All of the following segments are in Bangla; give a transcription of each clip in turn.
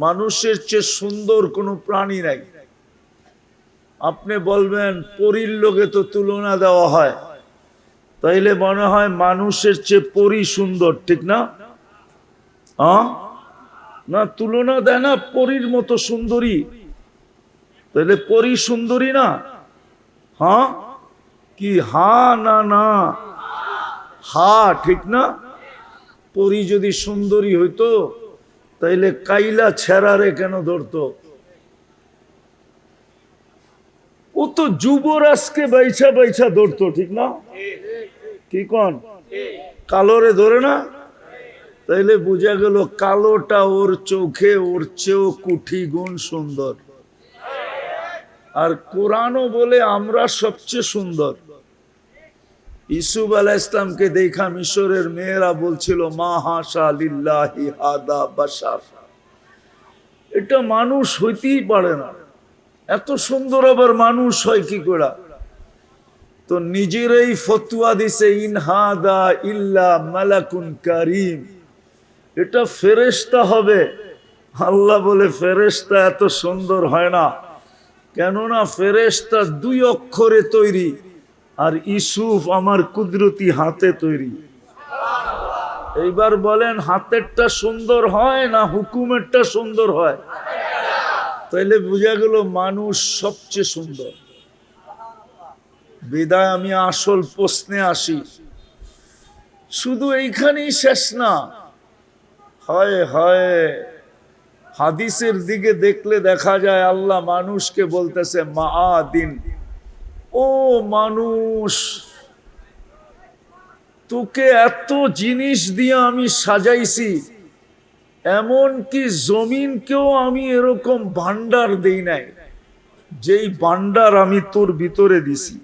মানুষের চেয়ে সুন্দর কোনো প্রাণী নাই। আপনি বলবেন পরীর লোকে তো তুলনা দেওয়া হয়, তাইলে মনে হয় মানুষের চেয়ে পরী সুন্দর, ঠিক না? না, তুলনা দেয় না, পরীর মতো সুন্দরী, তাইলে পরী সুন্দরী না? হ্যাঁ কি হা না? না হা, ঠিক না? পরী যদি সুন্দরী হইতো তাইলে কাইলা ছেড়ারে কেন ধরতো? ও তো যুবরাজকে বাইছা বাইছা ধরতো, ঠিক না? কি কন, কালোরে ধরে না? তাইলে বোঝা গেল কালোটা ওর চোখে ওর চেয়েও কোটি গুণ সুন্দর। আর কোরআনও বলে আমরা সবচেয়ে সুন্দর। ইউসুফ আলাইহিস সালামকে দেখা মিশরের মেয়েরা বলছিল মা হাশা লিল্লাহি হাদা বাশার, এটা মানুষ হইতেই পারে না, এত সুন্দর আবার মানুষ হয় কি করে? তো নিজেরাই ফতোয়া দিছে ইনহাদা ইল্লা মালাকুন কারীম, এটা ফেরেশতা হবে। আল্লাহ বলে ফেরেশতা এত সুন্দর হয় না, কেননা ফেরেশতা 2 অক্ষরে তৈরি, আর ইউসুফ আমার কুদরতি হাতে তৈরি। এইবার বলেন হাতেরটা সুন্দর হয় না হুকুমেরটা সুন্দর হয়? তাইলে বোঝা গেল মানুষ সবচেয়ে সুন্দর। বিদায় আমি আসল প্রশ্নে আসি, শুধু এইখানেই শেষ না। হয় হয় হাদিসের দিকে দেখলে দেখা যায় আল্লাহ মানুষকে বলতেছে মাআদিন, ও মানুষ, তোকে এত জিনিস দিয়ে আমি সাজাইছি, এমন কি জমিনকেও আমি এরকম ভান্ডার দেই নাই, যেই ভান্ডার আমি তোর ভিতরে দিছি।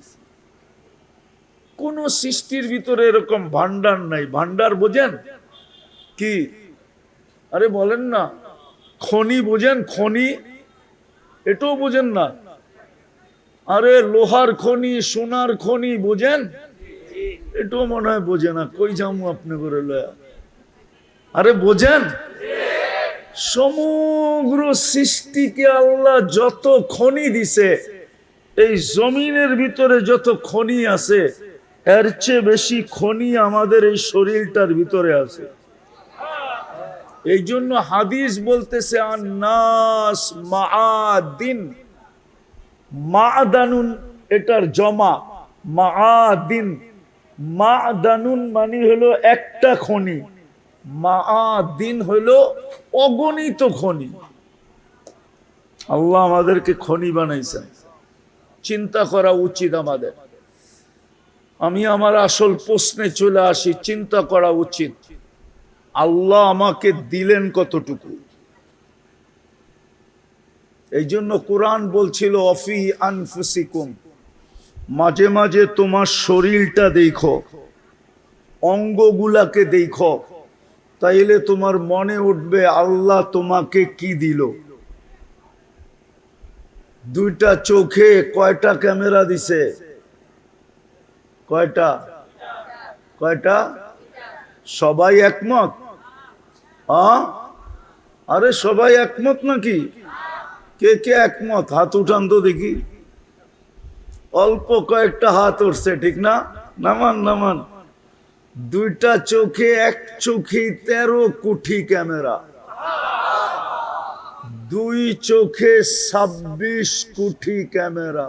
কোন সৃষ্টির ভিতরে এরকম ভান্ডার নাই। ভান্ডার বোঝেন কি? আরে বলেন না, খনি বোঝেন? খনি এটাও বোঝেন না? আরে লোহার খনি, সোনার খনি বোঝেন? এটাও মনে হয় বোঝে না। কই যামু আপনি করে লয়া? আরে বোঝেন? সমগ্র সৃষ্টিকে আল্লাহ যত খনি দিছে, এই জমিনের ভিতরে যত খনি আছে, এর চেয়ে বেশি খনি আমাদের এই শরীরটার ভিতরে আছে। এই জন্য হাদিস বলতেছে আন্নাস মাআদিন, মাদানুন এটার জমা, মাআদিন, মাদানুন মানে হলো একটা খনি, মাআদিন হলো অগণিত খনি। আল্লাহ আমাদেরকে খনি বানাইছেন, চিন্তা করা উচিত আমাদের। আমি আমার আসল প্রশ্নে চলে আসি, চিন্তা করা উচিত আল্লাহ আমাকে দিলেন কতটুকু। এই জন্য কোরআন বলছিল অফি আনফুসিকুম, মাঝে মাঝে তোমার শরীরটা দেখো, অঙ্গগুলাকে দেখো, তাইলে তোমার মনে উঠবে আল্লাহ তোমাকে কি দিল। 2টা চোখে কয়টা ক্যামেরা দিছে? কয়টা? কয়টা? সবাই একমত? আরে সবাই একমত নাকি? কে কে একমত হাত উঠান তো দেখি। অল্প কয়েকটা হাত উঠছে, ঠিক না? নামান নামান। 2টা চোখে, এক চোখে 13 কোটি ক্যামেরা, 2 চোখে 26 কোটি ক্যামেরা।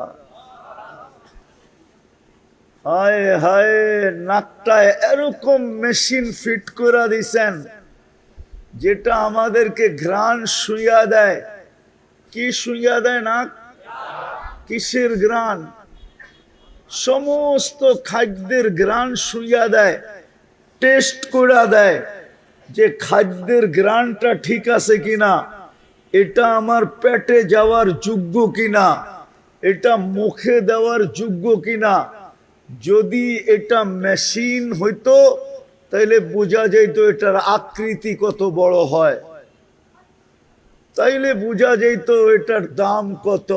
হায় হায়, নাকটায় এরকম মেশিন ফিট করে দিছেন যেটা আমাদেরকে ঘ্রাণ শুইয়া দেয়। কি শুইয়া দেয়? নাক। কিসের ঘ্রাণ? সমস্ত খাদ্যের ঘ্রাণ শুইয়া দেয়, টেস্ট করে দেয় যে খাদ্যের ঘ্রাণটা ঠিক আছে কিনা, এটা আমার পেটে যাওয়ার যোগ্য কিনা, এটা মুখে দেওয়ার যোগ্য কিনা। যদি এটা মেশিন হইতো তাইলে বোঝা যাইতো এটার আকৃতি কত বড় হয়, তাইলে বোঝা যাইতো এটার দাম কত।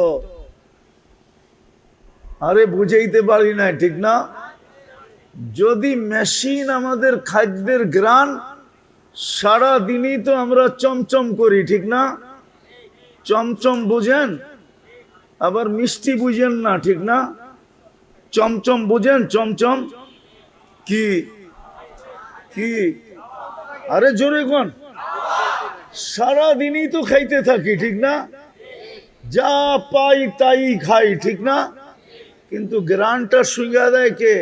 আরে বুঝাইতে পারি না, ঠিক না? যদি মেশিন আমাদের খাদ্যের ঘ্রাণ, সারা দিনই তো আমরা চমচম করি, ঠিক না? চমচম বুঝেন, আবার মিষ্টি বুঝেন না, ঠিক না? চমচম বুঝেন? চমচম কি? কি? আরে জোরে কোন? সারাদিনই তো খাইতে থাকি, ঠিক না? যা পাই তাই খাই, ঠিক না? কিন্তু গ্রানটা শুঙ্গা দেয় কে?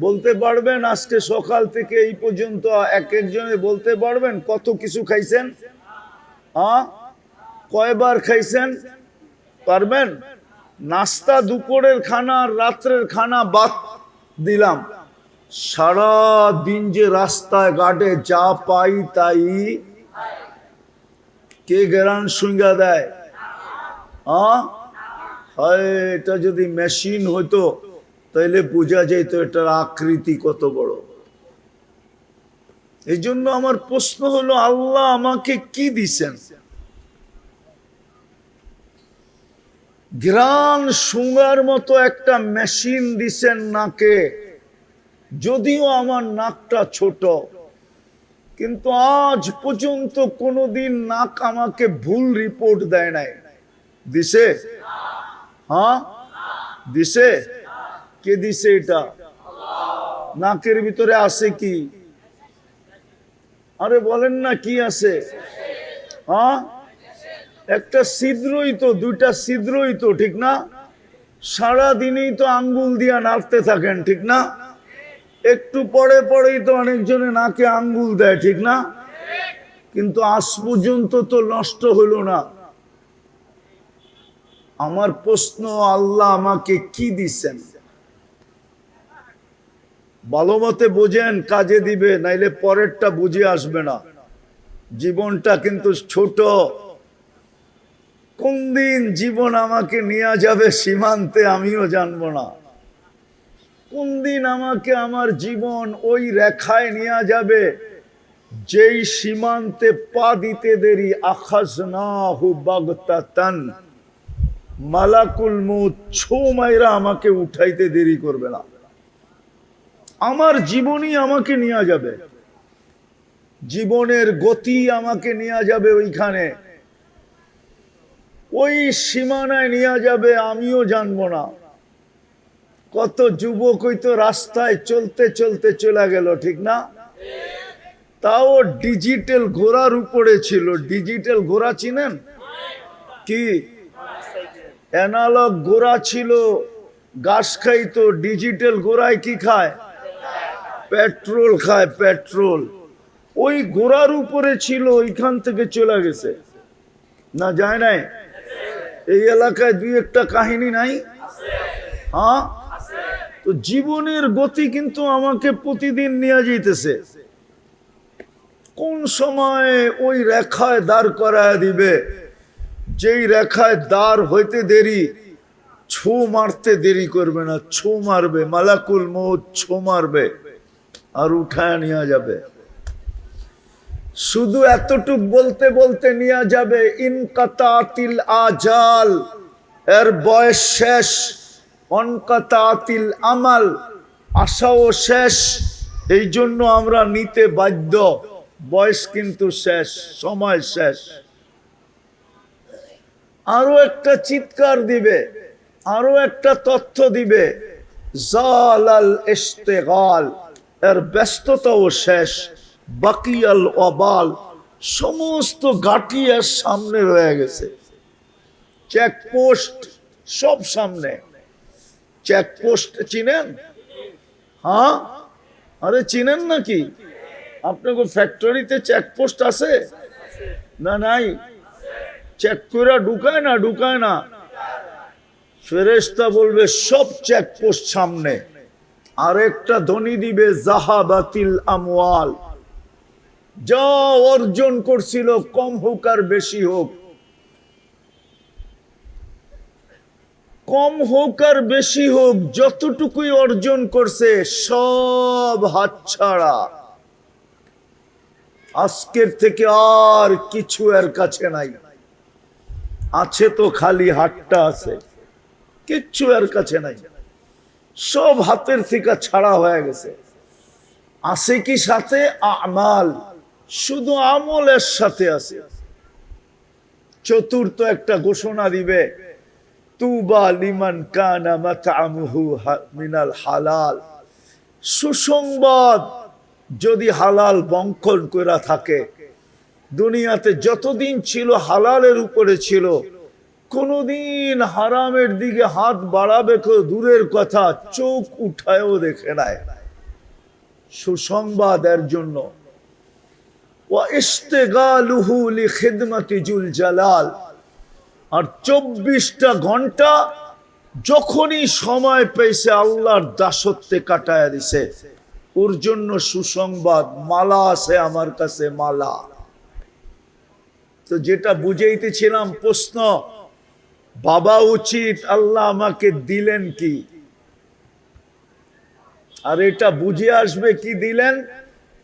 বলতে পারবেন আজকে সকাল থেকে এই পর্যন্ত এক একজনে বলতে পারবেন কত কিছু খাইছেন? কয়বার খাইছেন? পারবেন? নাস্তা, দুপুরের খানা আর রাত্রের খানা বাদ দিলাম, সারা দিন যে রাস্তায় ঘাটে যা পাই তাই কে গ্রান শুঙ্গা দেয়? এটা যদি মেশিন হইতো তাইলে বোঝা যেত এটার আকৃতি কত বড়। এই জন্য আমার প্রশ্ন হলো, আল্লাহ আমাকে কি দিছেন? গ্রান শুঙ্গার মতো একটা মেশিন দিছেন নাকে, যদিও আমার নাকটা ছোট, কিন্তু আজ পর্যন্ত কোনোদিন নাক আমাকে ভুল রিপোর্ট দেয় নাই। দিছে? দিছে? কে দিছে এটা? নাকের ভিতরে আছে কি? আরে বলেন না, কি আছে? একটা ছিদ্রই তো, দুইটা ছিদ্রই তো, ঠিক না? সারাদিনই তো আঙ্গুল দিয়া নাড়তে থাকেন, ঠিক না? একটু পরে পরেই তো অনেকজনে নাকে আঙ্গুল দেয়, ঠিক না? কিন্তু আজ পর্যন্ত তো নষ্ট হলো না। আমার প্রশ্ন, আল্লাহ আমাকে কি দিছেন? ভালো মতে বোঝেন, কাজে দিবে, নাইলে পরেরটা বুঝে আসবে না। জীবনটা কিন্তু ছোট। কোন দিন জীবন আমাকে নিয়ে যাবে সীমান্তে আমিও জানবো না। কোন দিন আমাকে আমার জীবন ওই রেখায় নিয়ে যাবে যেই সীমান্তে পা দিতে দেরি আখাযনাহু বাগতাতান, মালাকুল মউত ছো মাইরা আমাকে উঠাইতে দেরি করবে না। আমার জীবনই আমাকে নিয়ে যাবে, জীবনের গতি আমাকে নিয়ে যাবে ওইখানে, ওই সীমানায় নিয়ে যাবে, আমিও জানবো না। কত যুবক হইতো রাস্তায় চলতে চলতে চলে গেল, ঠিক না? তাও ডিজিটাল ঘোড়ার উপরে ছিল। ডিজিটাল ঘোড়া চিনেন? কি? অ্যানালগ ঘোড়া ছিল, ঘাস খাইতো। ডিজিটাল ঘোড়ায় কি খায়? পেট্রোল খায়, পেট্রোল। ওই ঘোড়ার উপরে ছিল, ওইখান থেকে চলে গেছে না, যায় নাই? এই এলাকায় দুই একটা কাহিনী নাই? তো জীবনের গতি কিন্তু আমাকে প্রতিদিন নিয়ে যাইতেছে। কোন সময় ওই রেখায় দাঁড় করায় দিবে, যেই রেখায় দাঁড় হইতে দেরি, ছো মারতে দেরি করবে না, ছো মারবে, মালাকুল মউত ছো মারবে আর উঠায় নিয়ে যাবে। শুধু এতটুক বলতে বলতে নিয়ে যাবে, ইনকাতাতিল আজাল, এর বয়স শেষ। অনকাতাতিল আমাল, আশাও শেষ। এই জন্য আমরা নিতে বাধ্য, বয়স কিন্তু শেষ, সময় শেষ। আরো একটা চিৎকার দিবে, আরো একটা তথ্য দিবে, জালাল ইশতিগাল, এর ব্যস্ততাও শেষ। বাকিয়াল ওয়াবাল, সমস্ত ঘাঁটি এর সামনে রয়ে গেছে। চেকপোস্ট সব সামনে। চেকপোস্ট চিনেন? আরে চিনেন নাকি? আপনাকে ফ্যাক্টরিতে চেকপোস্ট আছে না? নাই? চেক করে ঢুকায় না? ঢুকায় না। ফেরেশতা বলবে সব চেকপোস্ট সামনে। আরেকটা ধ্বনি দিবে, জাহাবাতিল আমওয়াল, যা অর্জন করছিল, কম হোক আর বেশি হোক, কম হোক আর বেশি হোক, যতটুকুই অর্জন করছে সব হাতছাড়া। আজকের থেকে আর কিছু এর কাছে নাই। আছে তো খালি হাতটা আছে, কিচ্ছু এর কাছে নাই। সব হাতের থেকে ছাড়া হয়ে গেছে। আছে কি সাথে? আমাল, শুধু আমলের সাথে আছে। চতুর্থ একটা ঘোষণা দিবে, তুবা লিমান কানা মাতআমুহু মিনাল হালাল। সুসংবাদ যদি হালাল বঙ্কন করা থাকে, দুনিয়াতে যতদিন ছিল হালালের উপরে ছিল, কোনদিন হারামের দিকে হাত বাড়াবে কেউ দূরের কথা, চোখ উঠায়ও দেখে নাই। সুসংবাদ এর জন্য। ওয়া ইশতিগালুহু লিখিদমাতি জুল জালাল, আর 24টা ঘন্টা যখনই সময় পেয়েছে আল্লাহর দাসত্বে কাটায়া দিছে। ওর জন্য সুসংবাদ, মালা আছে আমার কাছে, মালা। তো যেটা বুঝাইতেছিলাম প্রশ্ন, বাবা উচিত আল্লাহ আমাকে দিলেন কি, আর এটা বুঝে আসবে কি দিলেন।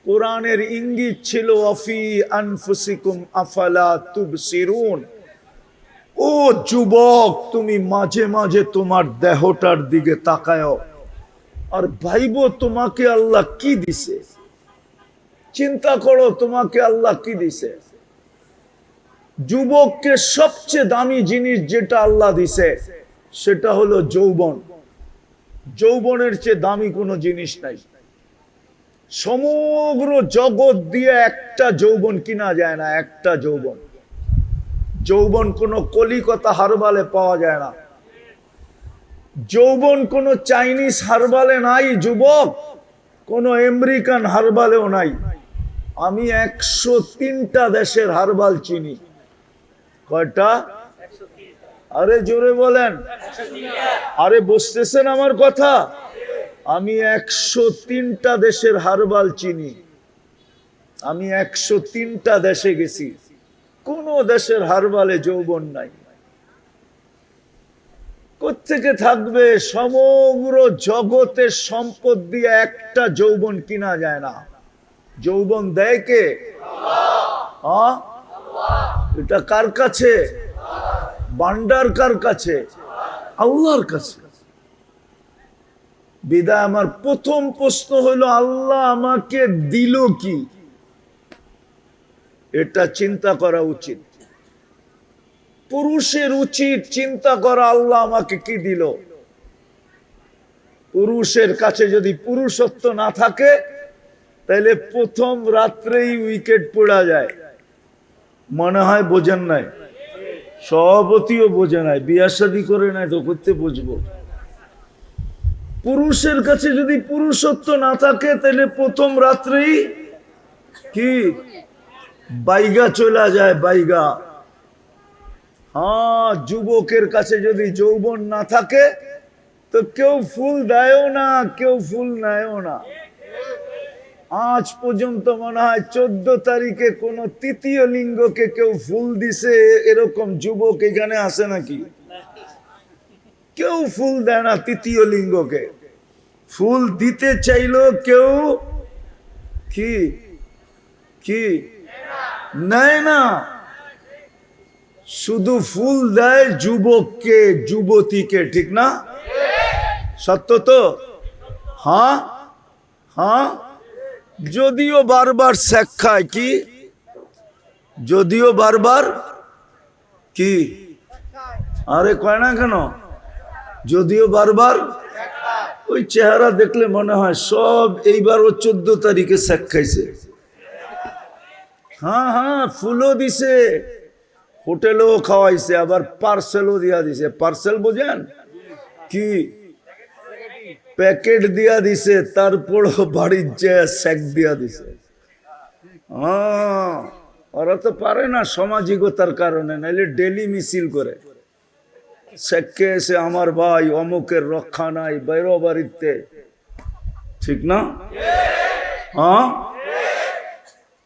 কোরআনের ইঙ্গিত ছিল ওয়াফি আনফুসিকুম আফালা তুবসিরুন। ও যুবক, তুমি মাঝে মাঝে তোমার দেহটার দিকে তাকাও আর ভাইবো তোমাকে আল্লাহ কি দিছে। চিন্তা করো তোমাকে আল্লাহ কি দিছে। যুবককে সবচেয়ে দামি জিনিস যেটা আল্লাহ দিছে সেটা হলো যৌবন। যৌবনের চেয়ে দামি কোনো জিনিস নাই। সমগ্র জগৎ দিয়ে একটা যৌবন কিনা যায় না, একটা যৌবন। যৌবন কোনো কলিকাতা হারবালে পাওয়া যায় না। যৌবন কোনো চাইনিজ হারবালে নাই যুবক, কোনো আমেরিকান হারবালেও নাই। আমি 103টা দেশের হারবাল চিনি। কয়টা? আরে জোরে বলেন। আরে বুঝতেছেন আমার কথা? আমি 103টা দেশের হারবাল চিনি। আমি 103টা দেশে গেছি, কোন দেশের হারবালে যৌবন নাই। কোত্থেকে থাকবে? সমগ্র জগতের সম্পদ দিয়ে একটা যৌবন কিনা যায় না। যৌবন দেয় কে? আল্লাহ। এটা কার কাছে? ভান্ডার কার কাছে? আল্লাহর কাছে। বিদায় আমার প্রথম প্রশ্ন হলো, আল্লাহ আমাকে দিল কি? এটা চিন্তা করা উচিত। পুরুষের উচিত চিন্তা করা, আল্লাহ আমাকে কি দিল। পুরুষের কাছে যদি পুরুষত্ব না থাকে তাহলে প্রথম রাত্রেই উইকেট পড়া যায়। মনে হয় বোঝেন নাই, সভাপতিও বোঝে নাই, বিয়া শাদী করে নাই তো করতে বুঝবো। পুরুষের কাছে যদি পুরুষত্ব না থাকে তাহলে প্রথম রাত্রেই কি বাইগা চলা যায়, বাইগা। হ্যাঁ, যুবকের কাছে যদি যৌবন না থাকে তো কেউ ফুল দেয়ও না, কেউ ফুল নেয়ও না। আজ পর্যন্ত মনে হয় 14 তারিখে কোন তৃতীয় লিঙ্গকে কেউ ফুল দিছে এরকম যুবক এখানে আছে নাকি? কেউ ফুল দেয় না তৃতীয় লিঙ্গকে। ফুল দিতে চাইলো কেউ কি কি নেয় না, শুধু ফুল দেয় যুবককে, যুবতীকে। ঠিক না? সত্য তো? হ্যাঁ হ্যাঁ। যদিও বারবার শেখ খায় কি, যদিও বারবার কি, আরে কয় না কেন? যদিও বারবার, ওই চেহারা দেখলে মনে হয় সব এইবারও 14 তারিখে শেখ খাইছে। হ্যাঁ হ্যাঁ, ফুলও দিছে, হোটেলেও খাওয়াইছে, আবার পার্সেলও দিয়া দিছে। পার্সেল বোঝেন কি? প্যাকেট দিয়া দিছে, তারপরও বাড়ির যে শেক দিয়া দিছে। হ্যাঁ, ওরা তো পারে না সামাজিকতার কারণে, নাইলে ডেলি মিছিল করে। শেখকে এসে আমার ভাই অমুকের রক্ষা নাই, বাইরো বাড়িতে। ঠিক না? হ্যাঁ,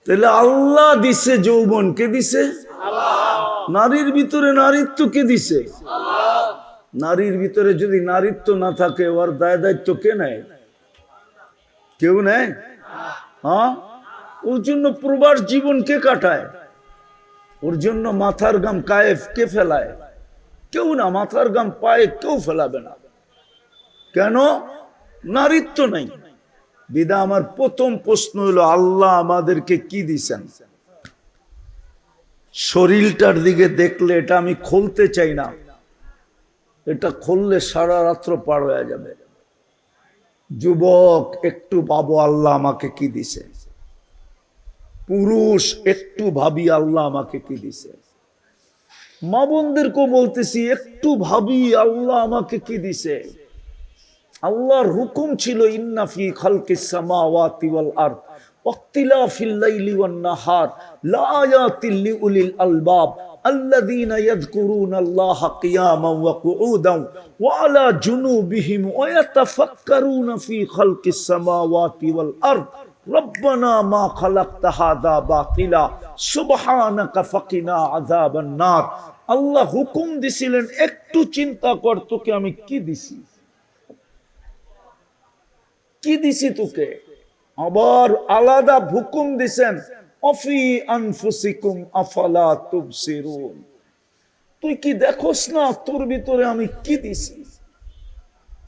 তাহলে আল্লাহ দিছে যৌবন। কে দিছে? নারীর ভিতরে নারীত্ব কে দিছে? নারীর ভিতরে যদি নারীত্ব না থাকে ওর দায় দায়িত্ব কে নেয়? কেউ নেয়? হ্যাঁ, ওর জন্য প্রবাস জীবন কে কাটায়? ওর জন্য মাথার গাম কায়েফ কে ফেলায়? কেউ না। মাথার গাম পায়ে কেউ ফেলাবে না। কেন? নারীত্ব নাই। বিদা আমার প্রথম প্রশ্ন হলো, আল্লাহ আমাদেরকে কি দিছেন? শরীরটার দিকে দেখলে এটা আমি খুলতে চাই না, এটা খুললে সারা রাত্র পার হয়ে যাবে। যুবক, একটু ভাবো আল্লাহ আমাকে কি দিছে। পুরুষ, একটু ভাবি আল্লাহ আমাকে কি দিছে। মা বোনদেরকেও বলতেছি, একটু ভাবি আল্লাহ আমাকে কি দিছে। আল্লাহর হুকুম ছিল ইন্না ফি খালকিস সামাওয়াতি ওয়াল আরদ ওয়াক্তিলাফিল লাইলি ওয়ান নাহার লাআয়াতিল লিউলিল আলবাব আল্লাযীনা ইয়াযকুরুনাল্লাহা কিয়ামান ওয়া কুউদান ওয়া আলা জুনুবিহিম ওয়া ইয়াতাফাক্কারুনা ফি খালকিস সামাওয়াতি ওয়াল আরদ রব্বানা মা খালাকতা হাযা বাতিলা সুবহানাকা ফাকিনা আযাবান নার। আল্লাহ হুকুম দিছিলেন, একটু চিন্তা কর তোকে আমি কি দিছি, কি দিছি তোকে। আবার আলাদা হুকুম দিছেন, অফি আনফুসিকুম আফালা তুবসিরুন, তুই কি দেখোস না তোর ভিতরে আমি কি দিছি,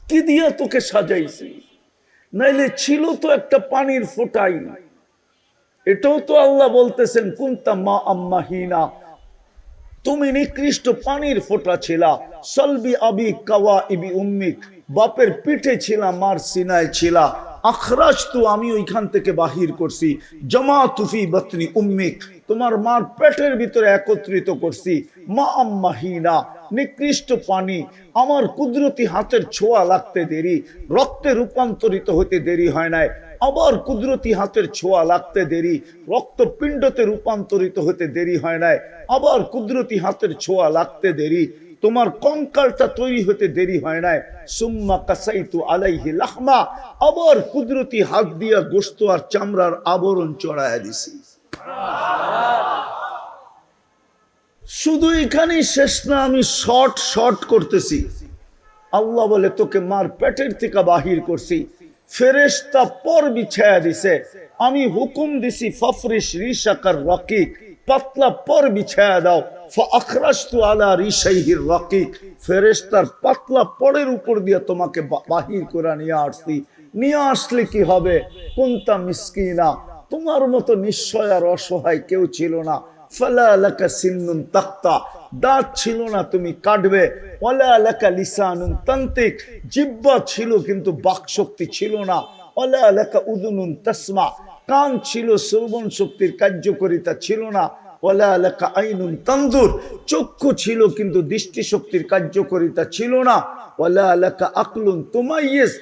কি দিয়া তোকে সাজাইছি। নাইলে ছিল তো একটা পানির ফোঁটাই। এটাও তো আল্লাহ বলতেছেন কুনতা মা আম্মাহিনা, তুমি নিকৃষ্ট পানির ফোঁটা ছিলা। সলবি আবি কাওয়া ইবি উম্মিক, বাপের পিঠে ছিলা, মার সিনায় ছিলা। আখরাজ তু, আমি ওইখান থেকে বাহির করছি। জমা তুফি বতনি উম্মিক, তোমার মার পেটের ভিতরে একত্রিত করছি। মা আম্মাহিনা, নিকৃষ্ট পানি, আমার কুদরতি হাতের ছোঁয়া লাগতে দেরি, রক্তে রূপান্তরিত হতে দেরি হয় নাই। আবার কুদরতি হাতের ছোঁয়া লাগতে দেরি, রক্তপিণ্ডতে রূপান্তরিত হতে দেরি হয় নাই। আবার কুদরতি হাতের ছোঁয়া লাগতে দেরি, তোমার কঙ্কালটা তৈরি হতে দেরি হয় নাই। সুম্মা কাসাইতু আলাইহি লাহমা, আবার কুদরতি হাত দিয়া গোশত আর চামড়ার আবরণ চড়াইয়া দিছি। শুধু এখানেই শেষ না, আমি শর্ট করতেছি। আল্লাহ বলে তোকে মার পেটের থেকে বাহির করছি, ফেরেশতা পর বিছায়া দিছে। আমি হুকুম দিছি ফাফরিশ রিশাকার রাকিক, পাতলা পর বিছায়া দাও। ফাআখরাজতু আলা রিশাইহির রাকিক, ফেরেশতার পাতলা পরের উপর দিয়ে তোমাকে বাহির করে নিয়ে আসছি। নিয়ে আসলে কি হবে? কুনতা মিসকিনা, তোমার মতো নিশ্চয় আর অসহায় কেউ ছিল না। ফালা লাকা সিন্নুন তাক্তা, দাঁত ছিল না তুমি কাটবে। ওয়ালা লাকা লিসানুন তান্তিক, জিহ্বা ছিল কিন্তু বাকশক্তি ছিল না। ওয়ালা লাকা উযুনুন তাসমা, কান ছিল, শ্রবণ শক্তির কার্যকারিতা ছিল না। ওয়ালা লাকা আইনুন তানজুর, চক্ষু ছিল কিন্তু দৃষ্টি শক্তির কার্যকারিতা ছিল না। ওয়ালা লাকা আকলুন তুমাইয়িজ,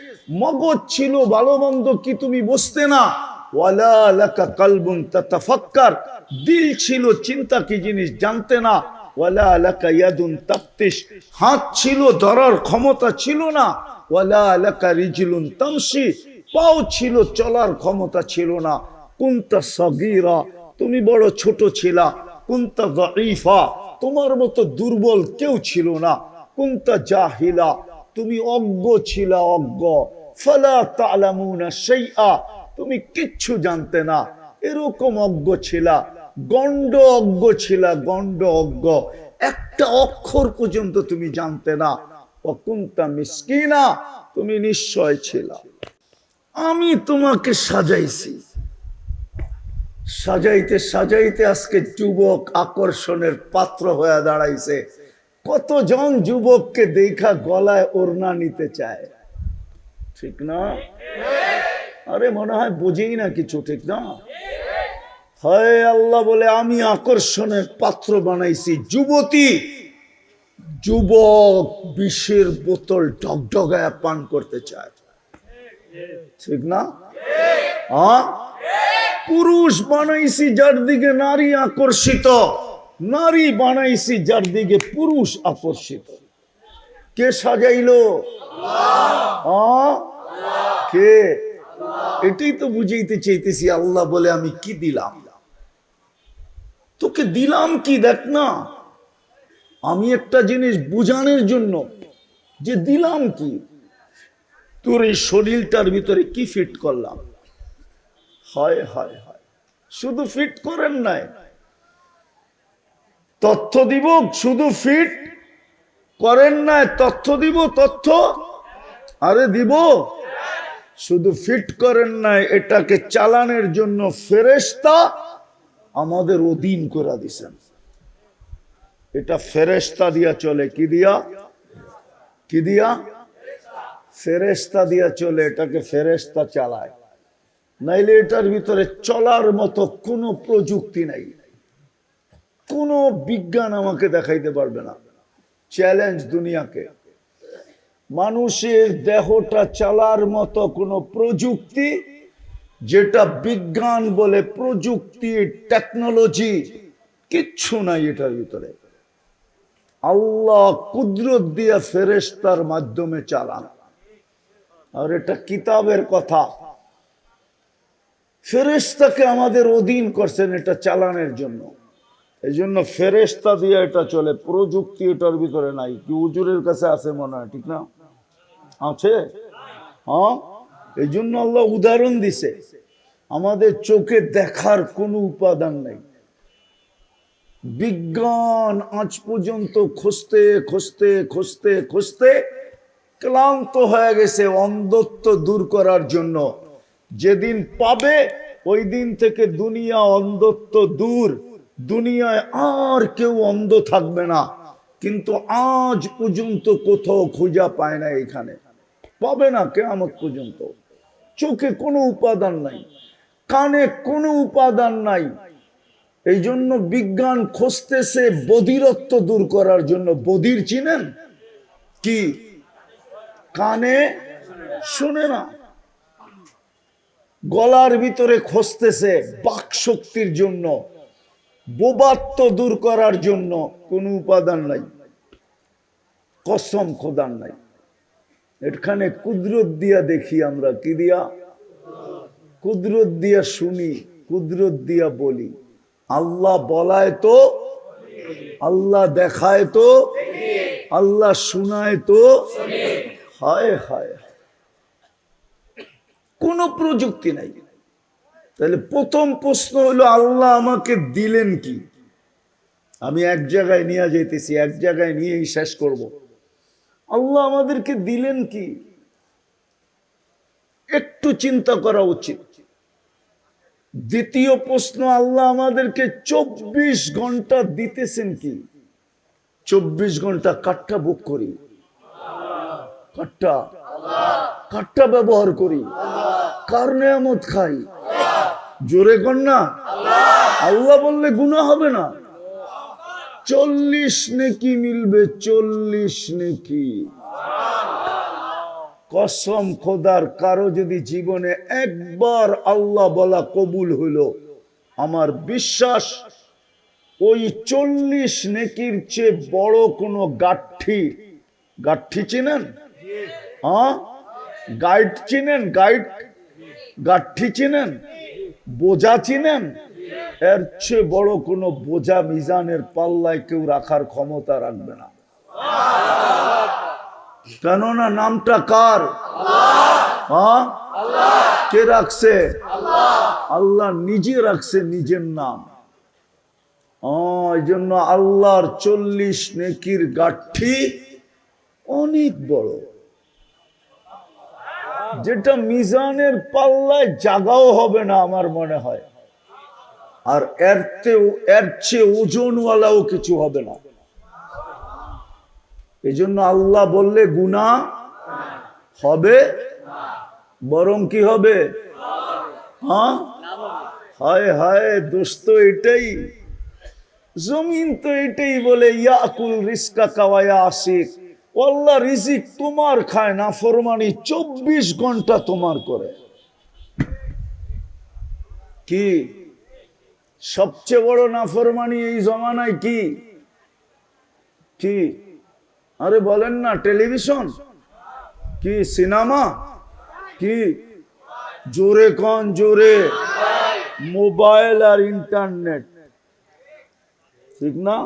মগজ ছিল, ভালো মন্দ কি তুমি বুঝতে না। ওয়ালা লাকা কলবুন তাতাফাক্কার, দিল ছিল, চিন্তা কি জিনিস জানতে না। ওয়ালা লাকা ইয়াদুন তাফতিশ, হাত ছিল, ধরার ক্ষমতা ছিল না। ওয়ালা লাকা রিজলুন তামশি, পাও ছিল, চলার ক্ষমতা ছিল না। কুনতা সগীরা, তুমি বড় ছোট ছিলা। কুনতা যায়ীফা, তোমার মতো দুর্বল কেউ ছিল না। কুনতা জাহিলা, তুমি অজ্ঞ ছিলা, অজ্ঞ। ফালা তা'লামুনা শাইআ, তুমি কিচ্ছু জানতে না, এরকম অজ্ঞ ছিলা। গণ্ড অজ্ঞ ছিলা, গণ্ড অজ্ঞ, একটা অক্ষর পর্যন্ত তুমি জানতে না। ওয়াকুনতা মিসকিনা, তুমি নিশ্চয় ছিলা। আমি তোমাকে সাজাইছি, সাজাইতে সাজাইতে আজকে যুবক আকর্ষণের পাত্র হয়ে দাঁড়াইছে। কতজন যুবককে দেখা গলায় ওড়না নিতে চায়, ঠিক না? আরে মনে হয় বুঝেই না কিছু, ঠিক না? হয় আল্লাহ বলে আমি আকর্ষণের পাত্র বানাইছি যুবতী। যুবক বিষের বোতল ঢকঢকায় পান করতে চায়, ঠিক না? পুরুষ বানাইছি যার দিকে নারী আকর্ষিত, নারী বানাইছি যার দিকে পুরুষ আকর্ষিত। কে সাজাইলো? কে? এটাই তো বুঝাইতে চাইতেছি। আল্লাহ বলে আমি কি দিলাম তোকে, দিলাম কি দেখ না। আমি একটা জিনিস বুঝানোর জন্য যে দিলাম কি, তোর এই শরীরটার ভিতরে কি ফিট করলাম। হয় হয় হয়, শুধু ফিট করেন নাই, তথ্য দিব। শুধু ফিট করেন নাই, তথ্য দিব। তথ্য আরে দিব, শুধু ফিট করেন নাই, এটাকে চালানোর জন্য ফেরেশতা আমাদের অধীন করে দিছেন। এটা ফেরেশতা দিয়া চলে। কি দিয়া? কি দিয়া? ফেরেশতা দিয়া চলে। এটাকে ফেরেশতা চালায়, নাইলে এটার ভিতরে চলার মতো কোনো প্রযুক্তি নাই। কোনো বিজ্ঞান আমাকে দেখাইতে পারবে না। চ্যালেঞ্জ দুনিয়াকে। মানুষের দেহটা চালার মতো কোনো প্রযুক্তি, যেটা বিজ্ঞান বলে প্রযুক্তি, টেকনোলজি, কিচ্ছু নাই এটার ভিতরে। আল্লাহ কুদরত দিয়া ফেরেশতার মাধ্যমে চালান। আর এটা কিতাবের কথা। ফেরেশতাকে আমাদের অধীন করছেন এটা চালানোর জন্য। এই জন্য ফেরেশতা দিয়ে এটা চলে, প্রযুক্তি এটার ভিতরে নাই। কি হুজুরের কাছে আছে মনে হয়, ঠিক না? আছে, হ্যাঁ। এই জন্য আল্লাহ উদাহরণ দিছে। আমাদের চোখে দেখার কোনো উপাদান নাই। বিজ্ঞান আজ পর্যন্ত খুঁজতে খুঁজতে খুঁজতে খুঁজতে ক্লান্ত হয়ে গেছে অন্ধত্ব দূর করার জন্য। যেদিন পাবে ওই দিন থেকে দুনিয়া অন্ধত্ব দূর, দুনিয়ায় আর কেউ অন্ধ থাকবে না। কিন্তু আজ পর্যন্ত কোথাও খোঁজা পায় না, এখানে পাবে না কিয়ামত পর্যন্ত। চোখে কোনো উপাদান নাই, কানে কোনো উপাদান নাই। এই জন্য বিজ্ঞান খুঁজতেছে বধিরত্ব দূর করার জন্য। বধির চিনেন? কি? কানে শুনে না। গলার ভিতরে খুঁজতেছে বাক শক্তির জন্য, বোবাত্ব দূর করার জন্য। কোনো উপাদান নাই, কসম খোদার নাই। এখানে কুদরত দিয়া দেখি আমরা। কি দিয়া? কুদরত দিয়া শুনি, কুদরত দিয়া বলি। আল্লাহ বলায় তো, আল্লাহ দেখায় তো, আল্লাহ শুনায় তো। হায় হায়, কোন প্রযুক্তি নাই। তাহলে প্রথম প্রশ্ন হলো আল্লাহ আমাকে দিলেন কি? আমি এক জায়গায় নিয়ে যেতেছি, এক জায়গায় নিয়েই শেষ করব। আল্লাহ আমাদেরকে দিলেন কি? একটু চিন্তা করা উচিত। দ্বিতীয় প্রশ্ন, আল্লাহ আমাদেরকে 24 ঘন্টা দিতেছেন কি? 24 ঘন্টা কাটটা বুক করি, কাটটা ব্যবহার করি, কার নেয়ামত খাই? জোরে কর না। আল্লাহ বললে গুনাহ হবে না। 40 নেকি মিলবে, 40 নেকি। কসম খোদার, কারো যদি জীবনে একবার আল্লাহ বলা কবুল হইল, আমার বিশ্বাস ওই 40 নেকির চেয়ে বড় কোনো গাঠি, গাঠি চিনেন? হ্যাঁ, গাইড চিনেন? গাইড, গাঠি চিনেন? বোঝা চিনেন? এর চেয়ে বড় কোনো বোঝা মিজানের পাল্লায় কেউ রাখার ক্ষমতা রাখবে না। কেননা নামটা কার? হ্যাঁ, কে রাখছে? আল্লাহ নিজে রাখছে নিজের নাম। এই জন্য আল্লাহর 40 নেকির গাঠি অনেক বড়, যেটা মিজানের পাল্লায় জাগাও হবে না আমার মনে হয়। আর এর চেয়ে ওজনওয়ালাও কিছু হবে না। এই জন্য আল্লাহ বললে গুনাহ হবে, বরং কি হবে? হ্যাঁ, হায় হায় দোস্ত, এটাই জমিন তো এটাই বলে, ইয়াকুল রিজকা কাওয়া আশিক। আল্লাহ রিজিক তোমার খায়, না ফরমানি 24 ঘন্টা তোমার করে। কি সবচেয়ে বড় নাফরমানি এই জমানায়? কি কি? আরে বলেন না, টেলিভিশন কি? সিনেমা কি? জোরে কোন জোরে? মোবাইল আর ইন্টারনেট, ঠিক না?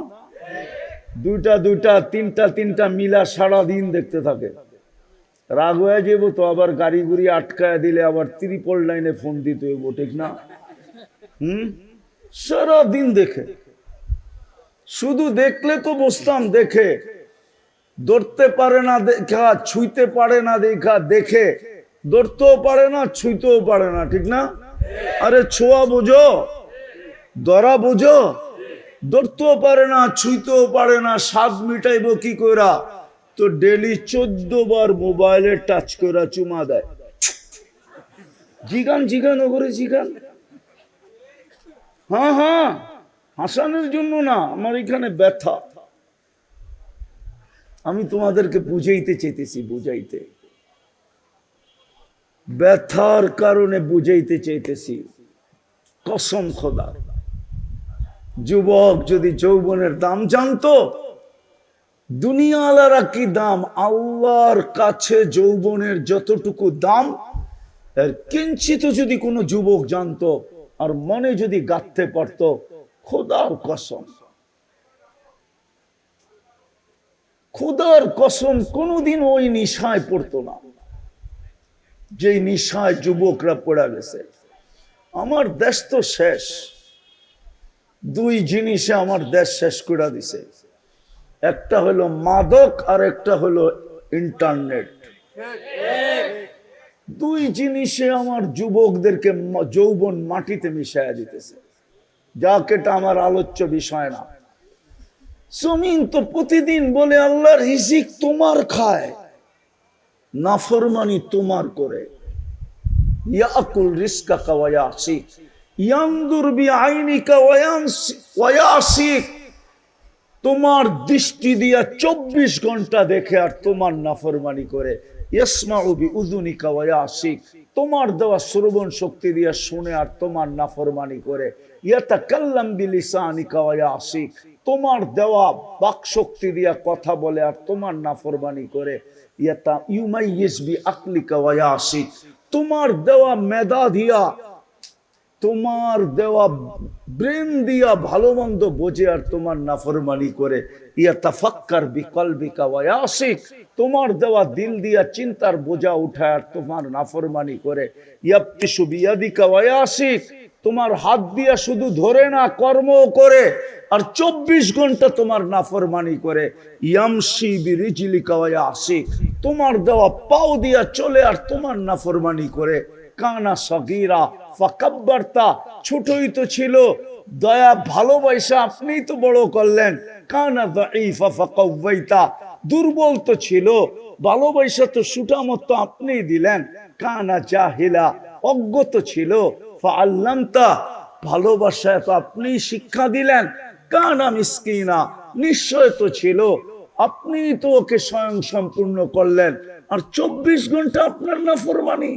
দুইটা দুইটা তিনটা তিনটা মিলা সারাদিন দেখতে থাকে। রাগ হয়ে যাবো তো, আবার গাড়ি গুড়ি আটকায় দিলে আবার 3 লাইনে ফোন দিতে হইব, ঠিক না? সারাদিন দেখে। শুধু দেখলে তো বসতাম, দেখে ধরতে পারে না দেখা, ছুঁইতে পারে না দেখা, দেখে ধরতেও পারে না, ছুঁইতেও পারে না, ঠিক না? আরে ছোঁয়া বোঝো, ধরা বোঝো, ধরতেও পারে না, ছুঁইতেও পারে না, স্বাদ মিটাইব কি কইরা? তো ডেলি 14 বার মোবাইলে টাচ কইরা চুমা দেয়। জিগান জিগান ওগরে জিগান। হ্যাঁ হ্যাঁ, হাসানের জন্য না, আমার এখানে ব্যথা। আমি তোমাদেরকে বুঝাইতে চাইতেছি, বুঝাইতে, ব্যথার কারণে বুঝাইতে চাইতেছি। কসম খোদা, যুবক যদি যৌবনের দাম জানতো, দুনিয়ালারা কি দাম, আল্লাহর কাছে যৌবনের যতটুকু দাম এর কিঞ্চিত যদি কোনো যুবক জানতো আর মনে যদি গাঁথতে পারত, খোদার কসম, খোদার কসম কোনোদিন ওই নিশায় পড়তো না যে নিশায় যুবকরা পড়া গেছে। আমার দেশ তো শেষ, দুই জিনিসে আমার দেশ শেষ করে দিছে, একটা হলো মাদক আর একটা হলো ইন্টারনেট। দুই জিনিসে আমার যুবকদেরকে যৌবন মাটিতে মিশাইয়া দিতেছে, যাকে এটা আমার আলোচ্য বিষয় না। জমিন তো প্রতিদিন বলে আল্লাহর রিজিক তোমার খায়, নাফরমানি তোমার করে। ইয়াকুল রিজকাকা ওয়া ইয়াসিক, ইয়ানদুর বিআইনিকা ওয়া ইয়াসিক, তোমার দৃষ্টি দিয়া 24 ঘন্টা দেখে আর তোমার নাফরমানি করে। ইয়াসমাউ বিউযুনিকা ওয়া ইয়াসিক, তোমার দেওয়া শ্রবণ শক্তি দিয়া শুনে আর তোমার নাফরমানি করে। ইয়াতাকাল্লাম বিলিসানিকা ওয়া ইয়াসিক, তোমার দেওয়া বাক শক্তি দিয়া কথা বলে আর তোমার নাফরমানি করে। ইউমাইয়িজ বিআকলিকা ওয়া ইয়াসিক, তোমার দেওয়া মেধা দিয়া, তোমার দেওয়া ব্রেন দিয়া ভালো মন্দ বোঝে আর তোমার নাফরমানি করে। ইয়াতাফাক্কার বিকলবিকা ওয়া ইয়াসিক, তোমার দেওয়া দিল দিয়া চিন্তার বোঝা উঠায় আর তোমার নাফরমানি করে। ইয়াবতিশু বিয়াদিকা ওয়া ইয়াসিক, তোমার হাত দিয়া শুধু ধরে না, কর্মও করে আর 24 ঘন্টা তোমার নাফরমানি করে। ইয়ামশি বিরিজলিকা ওয়া ইয়াসিক, তোমার দেওয়া পাও দিয়া চলে আর তোমার নাফরমানি করে। কানা সগীরা ফাকাব্বারতা, ছোটই তো ছিল, দয়া ভালোবাসা আপনিই তো বড় করলেন। কানা দাঈফা ফাকাওয়াইতা, দুর্বল তো ছিল, ভালোবাসা তো সুটামত আপনিই দিলেন। কানা জাহিলা, অজ্ঞত ছিল, ফাআল্লামতা, ভালোবাসা তো আপনি শিক্ষা দিলেন। কানা মিসকিনা, নিশ্চয় তো ছিল, আপনি তো ওকে স্বয়ং সম্পূর্ণ করলেন আর 24 ঘন্টা আপনার নাফরমানি।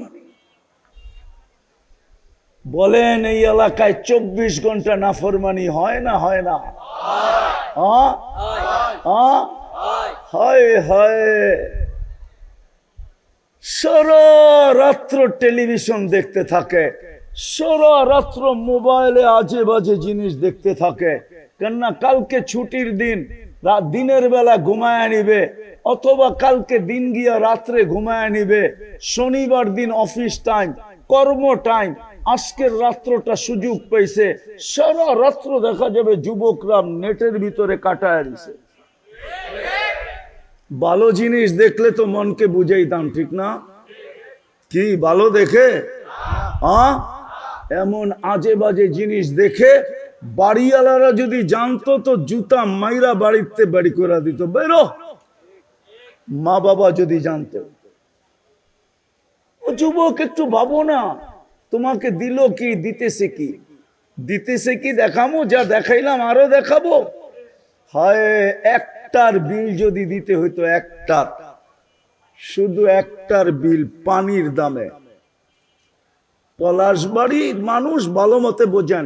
বলেন এই এলাকায় 24 ঘন্টা নাফরমানি হয় না হয় না? হয় হয়। সারা রাত্র টেলিভিশন দেখতে থাকে, সারা রাত্র মোবাইলে আজে বাজে জিনিস দেখতে থাকে। কেননা কালকে ছুটির দিন, দিনের বেলা ঘুমায় নিবে, অথবা কালকে দিন গিয়া রাত্রে ঘুমায় নিবে। শনিবার দিন অফিস টাইম, কর্ম টাইম, আজকের রাত্রটা সুযোগ পেয়েছে, সারা রাত্র দেখা যাবে যুবকরা নেটের ভিতরে কাটায় দিছে। ভালো জিনিস দেখলে তো মনকে বুঝাইতাম, ঠিক না? কি ভালো দেখে এমন আজে বাজে জিনিস দেখে বাড়িওয়ালারা যদি জানতো তো জুতা মাইরা বাড়িতে বাড়ি করে দিত, বেরো। মা বাবা যদি জানতো, ও যুবক একটু ভাবো না, তোমাকে দিল কি, দিতেছে কি, দিতেছে কি দেখাবো, যা দেখাইলাম আরো দেখাবো। হায়, একটার বিল যদি দিতে হইতো, একটার, শুধু একটার বিল পানির দামে। পলাশবাড়ির মানুষ ভালো মতে বোঝেন,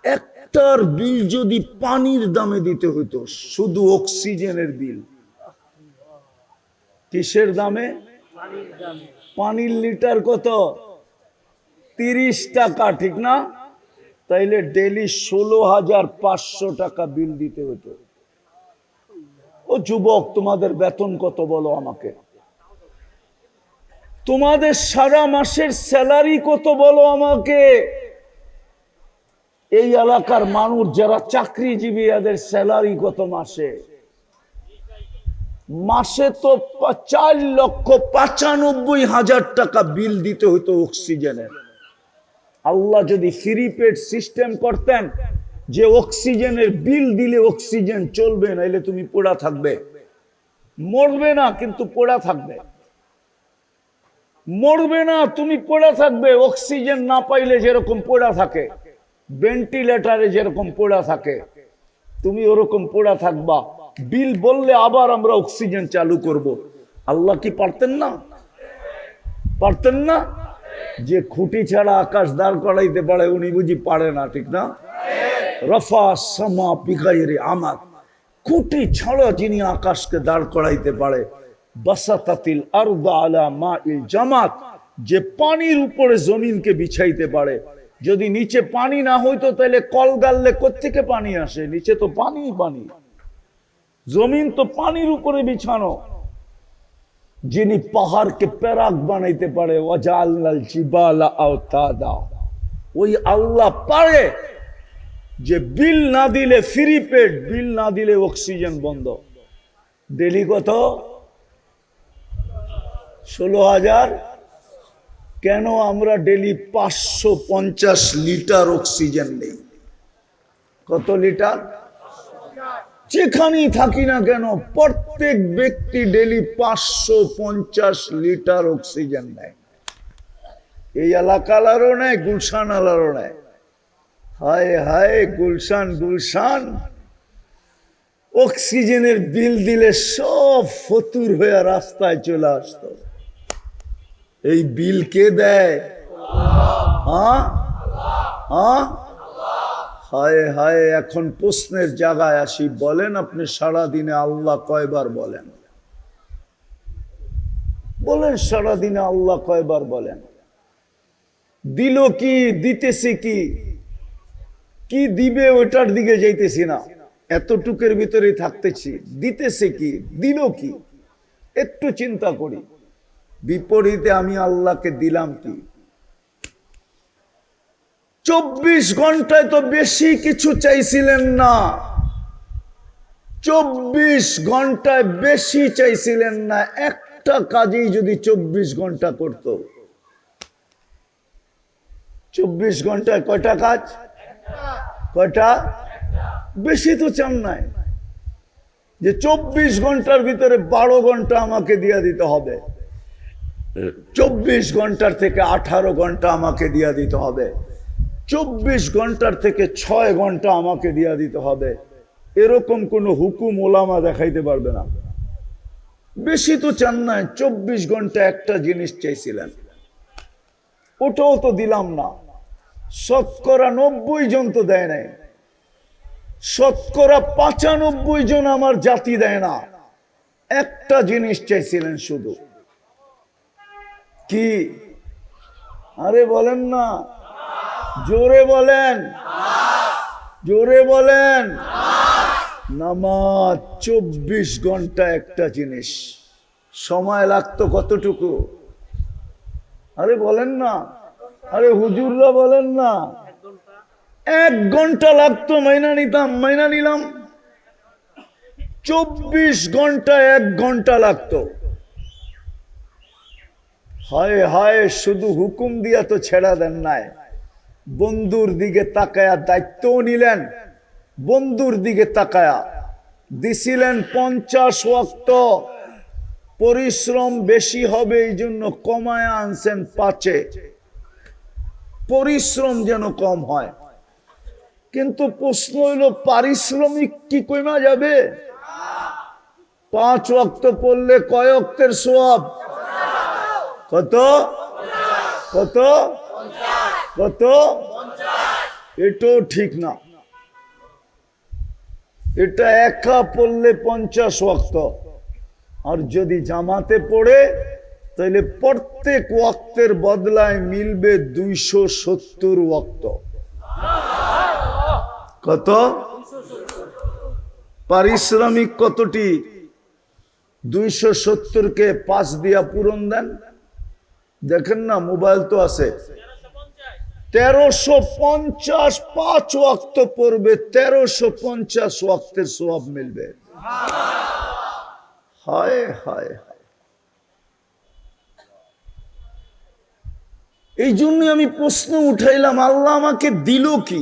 একটার বিল যদি পানির দামে দিতে হইতো, শুধু অক্সিজেনের বিল। কিসের দামে? পানির লিটার কত? 30 টাকা, ঠিক না? তাইলে ডেলি 16,500 টাকা বিল দিতে হতো। ও যুবক, তোমাদের বেতন কত বলো আমাকে? তোমাদের সারা মাসের স্যালারি কত বলো আমাকে? এই এলাকার মানুষ যারা চাকরিজীবী, এদের স্যালারি কত মাসে? মাসে তো 4,95,000 টাকা বিল দিতে হতো অক্সিজেনের। আল্লাহ যদি ফ্রি পেড সিস্টেম করতেন, যে অক্সিজেনের বিল দিলে অক্সিজেন চলবে, নাইলে তুমি পোড়া থাকবে। মরবে না কিন্তু পোড়া থাকবে। মরবে না, তুমি পোড়া থাকবে। অক্সিজেন না পাইলে যেরকম পোড়া থাকে, ভেন্টিলেটারে যেরকম পোড়া থাকে, তুমি ওরকম পোড়া থাকবা। বিল বললে আবার আমরা অক্সিজেন চালু করব। আল্লাহ কি পারতেন না? পারতেন না? যে খুঁটি ছাড়া আকাশ দাঁড় করাইতে পারে, উনি বুঝি পারে না? ঠিক না? রফা সামা বিগাইরে আমাদ, খুঁটি ছাড়া যিনি আকাশকে দাঁড় করাইতে পারে। বাসাতাতিল আরদা আলা মাইল জামাত, যে পানির উপরে জমিনকে বিছাইতে পারে। যদি নিচে পানি না হইতো তাহলে কল গাললে কোত্থেকে পানি আসে? নিচে তো পানি পানি, জমিন তো পানির উপরে বিছানো। যিনি পাহাড়কে প্যারাক বানাইতে পারে, ওয়াজাআলনাল জিবালা আওতাদা, ওই আল্লাহ পারে যে বিল না দিলে ফ্রি পেড, বিল না দিলে অক্সিজেন বন্ধ। ডেলি কত? 16,000। কেন আমরা ডেলি 550 লিটার অক্সিজেন নেই? কত লিটার? যেখানেই থাকি না কেন প্রত্যেক ব্যক্তি ডেলি 550 লিটার অক্সিজেন নেয়। এই এলাকালারও নেয়, গুলশান আলারও নেয়। হায় হায় গুলশান, গুলশান অক্সিজেনের বিল দিলে সব ফতুর হয়ে রাস্তায় চলে আসতো। এই বিল কে দেয়? হ্যাঁ হ্যাঁ, হায় হায়। এখন প্রশ্নের জায়গায় আসি, বলেন আপনি সারাদিনে আল্লাহ কয়বার বলেন? বলেন সারাদিনে আল্লাহ কয়বার বলেন? দিল কি, দিতেছে কি, কি দিবে ওটার দিকে যাইতেছি না, এতটুকের ভিতরে থাকতেছি। দিতেছে কি, দিল কি, একটু চিন্তা করি। বিপরীতে আমি আল্লাহকে দিলাম কি? 24 ঘন্টায় তো বেশি কিছু চাইছিলেন না। 24 ঘন্টায় বেশি চাইছিলেন না। একটা কাজেই যদি 24 ঘন্টা করত। 24 ঘন্টায় কয়টা কাজ? কয়টা? বেশি তো চান নাই যে 24 ঘন্টার ভিতরে 12 ঘন্টা আমাকে দিয়ে দিতে হবে, 24 ঘন্টার থেকে 18 ঘন্টা আমাকে দিয়ে দিতে হবে, 24 ঘন্টার থেকে 6 ঘন্টা আমাকে দিয়ে দিতে হবে। এরকম কোন হুকুম ওলামা দেখাইতে পারবে না। বেশি তো চান নাই, 24 ঘন্টা একটা জিনিস চাইছিলেন, ওটাও তো দিলাম না। শতকরা 90 জন তো দেয় নাই, শতকরা 95 জন আমার জাতি দেয় না। একটা জিনিস চাইছিলেন শুধু, কি? আরে বলেন না, জোরে বলেন, জোরে বলেন। নামাজ। 24 ঘন্টা একটা জিনিস। সময় লাগতো কতটুকু? আরে বলেন না, আরে হুজুররা বলেন না। 1 ঘন্টা লাগতো, মাইনা নিতাম, মাইনা নিলাম। 24 ঘন্টা 1 ঘন্টা লাগতো। হায় হায়, শুধু হুকুম দিয়া তো ছেড়া দেন নাই, বন্ধুর দিকে তাকায়া দায়িত্বও নিলেন। বন্ধুর দিকে তাকায়া দিছিলেন 50 ওয়াক্ত। পরিশ্রম বেশি হবে এই জন্য কমায়া আনছেন 5-এ, পরিশ্রম যেন কম হয়। কিন্তু প্রশ্ন হইল, পারিশ্রমিক কি কমা যাবে? 5 ওয়াক্ত পড়লে কয় ওয়াক্তের সওয়াব? কত কত কত? এটাও ঠিক না। এটা একা পড়লে 50 ওয়াক্ত, আর যদি জামাতে পড়ে তাহলে প্রত্যেক ওয়াক্তের বদলায় মিলবে 270 ওয়াক্ত। কত? পারিশ্রমিক কতটি? 270-কে 5 দিয়া পূরণ দেন। দেখেন না, মোবাইল তো আছে। 1350 5 ওয়াক্ত পড়বে, 1350 ওয়াক্তের সওয়াব মিলবে। হায় হায়, এই জন্য আমি প্রশ্ন উঠাইলাম, আল্লাহ আমাকে দিল কি?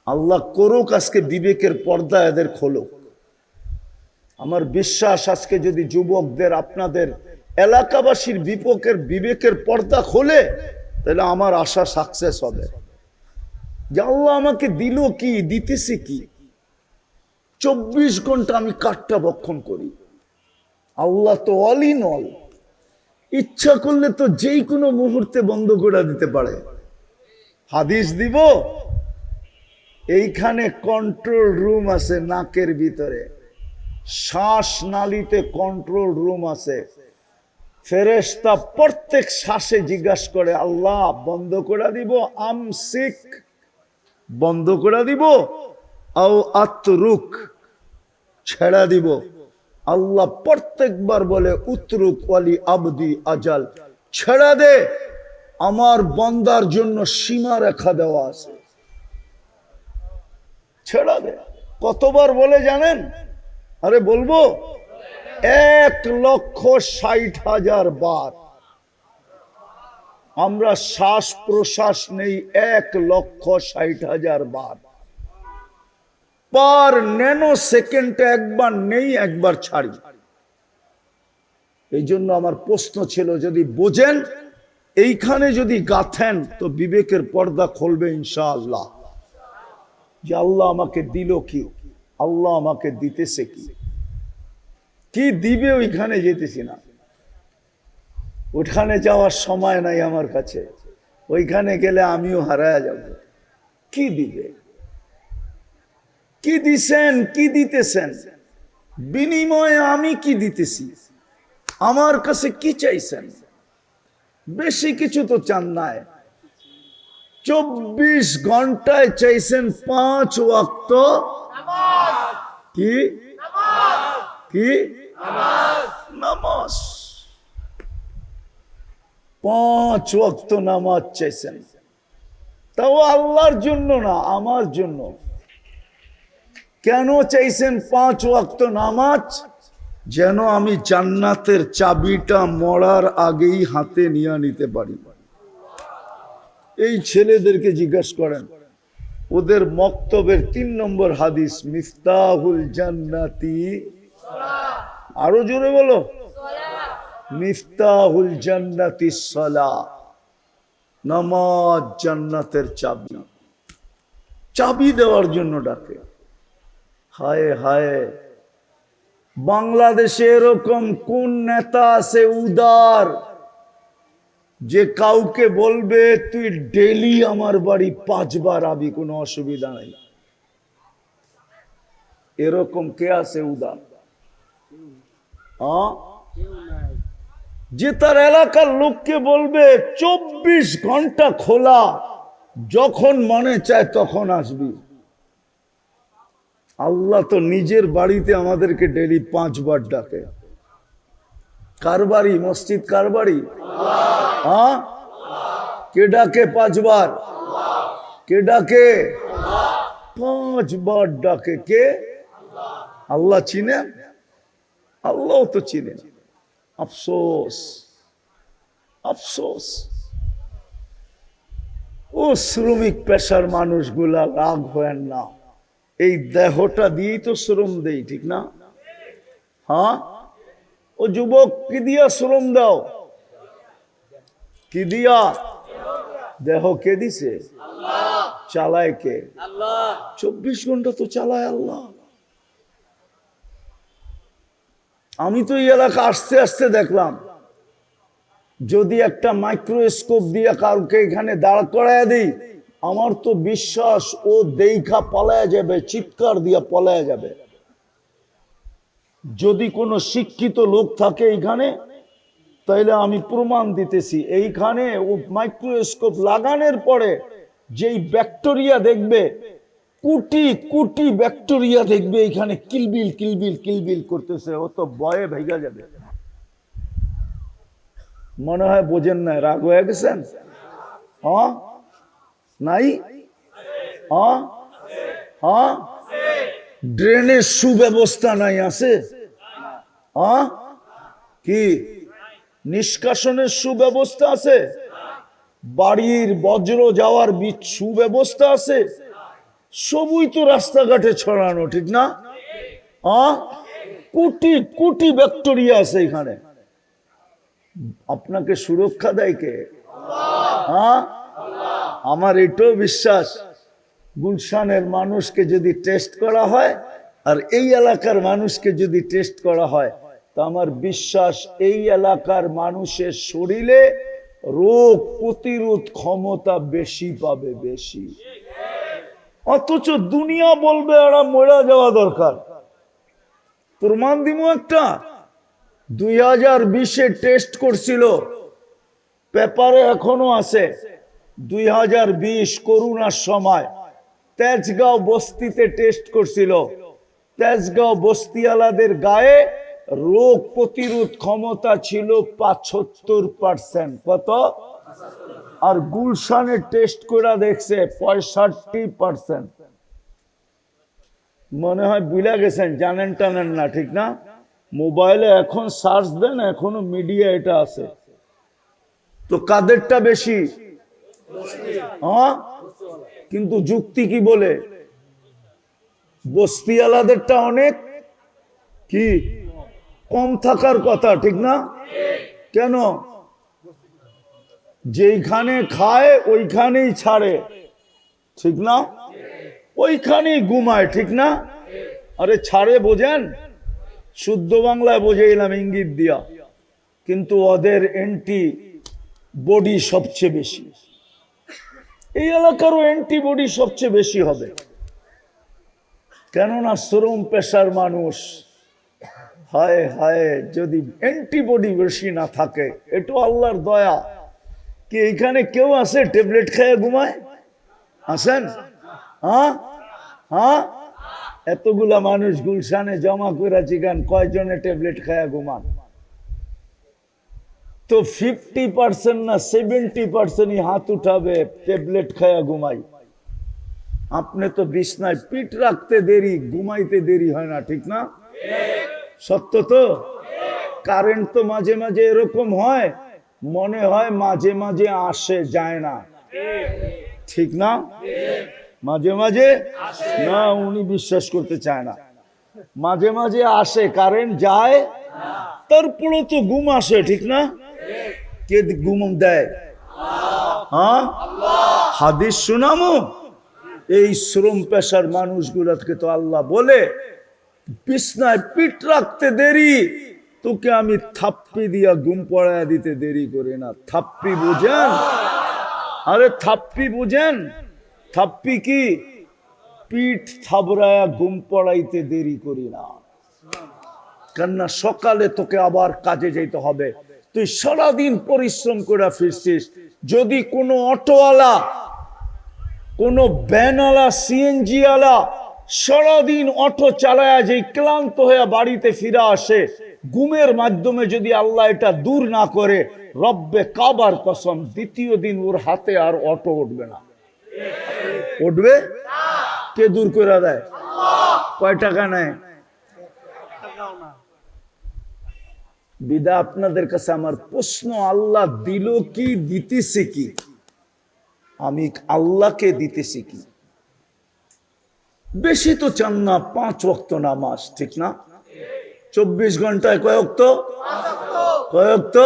আল্লাহ করুক আজকে বিবেকের পর্দা এদের খোলো। আমার বিশ্বাস আজকে যদি যুবকদের আপনাদের এলাকাবাসীর বিবেকের পর্দা খোলে তাহলে আমার আশা সাকসেস হবে। যে আল্লাহ আমাকে দিল কি, দিতেছে কি, 24 ঘন্টা আমি কাঠটা ভক্ষণ করি। আল্লাহ তো অল ইন অল, ইচ্ছা করলে তো যেই কোনো মুহূর্তে বন্ধ করে দিতে পারে। হাদিস দিব, এইখানে কন্ট্রোল রুম আছে নাকের ভিতরে, শ্বাস নালীতে কন্ট্রোল রুম আছে। ফেরেশতা প্রত্যেক শ্বাসে জিজ্ঞাসা করে, আল্লাহ বন্ধ করে দিব, আমসিক বন্ধ করে দিব, আও আতরুক ছেড়া দিব। আল্লাহ প্রত্যেকবার বলে উতরুক ওয়ালি আবদি আজাল, ছেড়া দে, আমার বান্দার জন্য সীমা রেখা দেওয়া আছে, ছেড়া দে। কতবার বলে জানেন? আরে বলবো, 1,60,000 বার। আমরা শ্বাস প্রশ্বাস নেই 1,60,000 বার। পার ন্যানো সেকেন্ডে একবার নেই, একবার ছাড়ি। এই জন্য আমার প্রশ্ন ছিল, যদি বোঝেন এইখানে যদি গাথেন তো বিবেকের পর্দা খুলবে ইনশাআল্লাহ। যে আল্লাহ আমাকে দিল কি, আল্লাহ আমাকে দিতেছে কি, কি দিবে ওইখানে যেতেছি না। ওখানে যাওয়ার সময় নাই আমার কাছে, ওইখানে গেলে আমিও হারায়া যাব। কি দিবে, কি দিছেন, কি দিতেছেন, বিনিময়ে আমি কি দিতেছি, আমার কাছে কি চাইছেন? বেশি কিছু তো চান নাই। 24 ঘন্টায় চাইছেন 5 ওয়াক্ত কি কি নামাজ। 5 ওয়াক্ত নামাজ চাইছেন, তাও আল্লাহর জন্য না, আমার জন্য। কেন চাইছেন 5 ওয়াক্ত নামাজ? যেন আমি জান্নাতের চাবিটা মরার আগেই হাতে নিয়ে নিতে পারি। এই ছেলেদেরকে জিজ্ঞাসা করেন, ওদের মক্তবের 3 নম্বর হাদিস, মিফতাহুল জান্নাতি, আরো জোরে বলো, মিফতাহুল জান্নাতি সালাহ, নামাজ জান্নাতের চাবি। চাবি দেওয়ার জন্য ডাকে। হায় হায়, বাংলাদেশে এরকম কোন নেতা আছে উদার, যে কাউকে বলবে তুই ডেলি আমার বাড়ি 5 বার আবি, কোনো অসুবিধা নাই? এরকম কে আছে উদার? যে তার এলাকার লোককে বলবে 24 ঘন্টা খোলা, যখন মনে চায় তখন আসবি। আল্লাহ তো নিজের বাড়িতে আমাদেরকে ডেলি 5 বার ডাকে। কার বাড়ি? মসজিদ কার বাড়ি? হ্যাঁ, কে ডাকে 5 বার? কে ডাকে? 5 বার ডাকে। কে? আল্লাহ চিনেন? আল্লাহ তো চিনেন। আফসোস, আফসোস, ও শ্রমিক পেশার মানুষগুলা রাগ হয় না, এই দেহটা দিয়েই তো শ্রম দেই, ঠিক না? হ্যাঁ, ও যুবক, কি দিয়া শ্রম দাও? কি দিয়া? দেহ কে দিছে? চালায় কে? 24 ঘন্টা তো চালায় আল্লাহ। আমি তো এই এলাকা আসতে আসতে দেখলাম, যদি একটা মাইক্রোস্কোপ দিয়ে কাউকে এখানে দাঁড় করায় দিই, আমার তো বিশ্বাস ও দেখা পালায়া যাবে, চিৎকার দিয়া পালায়া যাবে। যদি কোনো শিক্ষিত লোক থাকে এইখানে, তাইলে আমি প্রমাণ দিতেছি, এইখানে ও মাইক্রোস্কোপ লাগানোর পরে যেই ব্যাকটেরিয়া দেখবে, কোটি কোটি ব্যাকটেরিয়া দেখবে এইখানে কিলবিল কিলবিল কিলবিল করতেছে, ও তো ভয়ে ভেঙে যাবে। মনে হয় বোঝেন না, রাগ হয়ে গেছেন? হ্যাঁ, নাই? হ্যাঁ, হ্যাঁ, ড্রেনের সুব্যবস্থা নাই, আছে? হ্যাঁ, কি নিষ্কাশনের সুব্যবস্থা আছে? বাড়ির বজ্র যাওয়ার সুব্যবস্থা আছে? সবই তো রাস্তাঘাটে ছড়ানো, ঠিক না? কোটি কোটি ব্যাকটেরিয়া আছে এখানে। আপনাকে সুরক্ষা দেয় কে? আমার এটাও বিশ্বাস, গুলশানের মানুষকে যদি টেস্ট করা হয় আর এই এলাকার মানুষকে যদি টেস্ট করা হয়, তো আমার বিশ্বাস এই এলাকার মানুষের শরীরে রোগ প্রতিরোধ ক্ষমতা বেশি পাবে, বেশি। অথচ দুনিয়া বলবে এরা মরে যাওয়া দরকার। প্রমাণ দিব একটা। 2020-এ টেস্ট করছিল, পেপারে এখনো আছে। 2020 করোনার সময় তেজগাঁও বস্তিতে টেস্ট করছিল। তেজগাঁও বস্তিওয়ালাদের গায়ে রোগ প্রতিরোধ ক্ষমতা ছিল 75%। কত? আর গুলশানে টেস্ট করে দেখছে 65%। মনে হয় বুঝা গেছেন, জানেন টানেন না, ঠিক না? মোবাইলে এখন সার্চ দেন, এখনো মিডিয়া এটা আছে। তো কাদেরটা বেশি? কিন্তু যুক্তি কি বলে? বস্তিওয়ালাদেরটা অনেক কি কম থাকার কথা, ঠিক না? কেন? যেইখানে খায় ওইখানেই ছাড়ে, ঠিক না? ওইখানেই ঘুমায়, ঠিক না? আরে ছাড়ে বোঝেন, শুদ্ধ বাংলায় বোঝাইলাম ইঙ্গিত দিয়া। কিন্তু ওদের অ্যান্টি বডি সবচেয়ে বেশি। এই এলাকারও অ্যান্টিবডি সবচেয়ে বেশি হবে, কেননা শ্রম পেশার মানুষ। হায় হায়, যদি অ্যান্টিবডি বেশি না থাকে, এটা আল্লাহর দয়া। কি এখানে কেউ আছে ট্যাবলেট খেয়ে ঘুমায়? আছেন? এতগুলা মানুষ গুলশানে জমা করে চিকান, কয়জনে ট্যাবলেট খায়া ঘুমান? তো 50% না 70% হাত উঠাবে ট্যাবলেট খায়া ঘুমাই। আপনি তো বিছনায় পিঠ রাখতে দেরি, ঘুমাইতে দেরি হয় না, ঠিক না? সত্য তো? কারেন্ট তো মাঝে মাঝে এরকম হয়, মনে হয় মাঝে মাঝে আসে, যায় না, ঠিক না? মাঝে মাঝে না, উনি বিশ্বাস করতে চায় না। মাঝে মাঝে আসে, কারেন্ট যায়, তারপরে তো ঘুম আসে, ঠিক না? কে ঘুম দেয়? হাদিস শুনামো। এই শ্রম পেশার মানুষগুলোকে তো আল্লাহ বলে, বিছনায় পিঠ রাখতে দেরি, তোকে আমি থাপ্পি দিয়া ঘুম পড়ায় দিতে দেরি করি না। থাপ্পি বুঝেন? আরে থাপ্পি বুঝেন? থাপ্পি কি? পিঠ থাবড়ায়া ঘুম পড়াইতে দেরি করি না। কেননা সকালে তোকে আবার কাজে যেতে হবে, তুই সারাদিন পরিশ্রম করে ফিরছিস। যদি কোনো অটোওয়ালা, কোনো ভ্যানওয়ালা, সিএনজি ওয়ালা সারাদিন অটো চালায়া যে ক্লান্ত হয়ে বাড়িতে ফিরে আসে, ঘুমের মাধ্যমে যদি আল্লাহ এটা দূর না করে, রব্বে কাবার কসম, দ্বিতীয় দিন ওর হাতে আর অটো উঠবে না। উঠবে? কে দূর করে দেয়? কয় টাকা নেয়? বিদা আপনাদের কাছে আমার প্রশ্ন, আল্লাহ দিল কি, দিতেছে কি? আমি আল্লাহকে দিতেছি কি? বেশি তো চান না, 5 ওয়াক্ত নামাজ, ঠিক না? 24 ঘন্টায় কয় ওয়াক্ত? কয় ওয়াক্ত?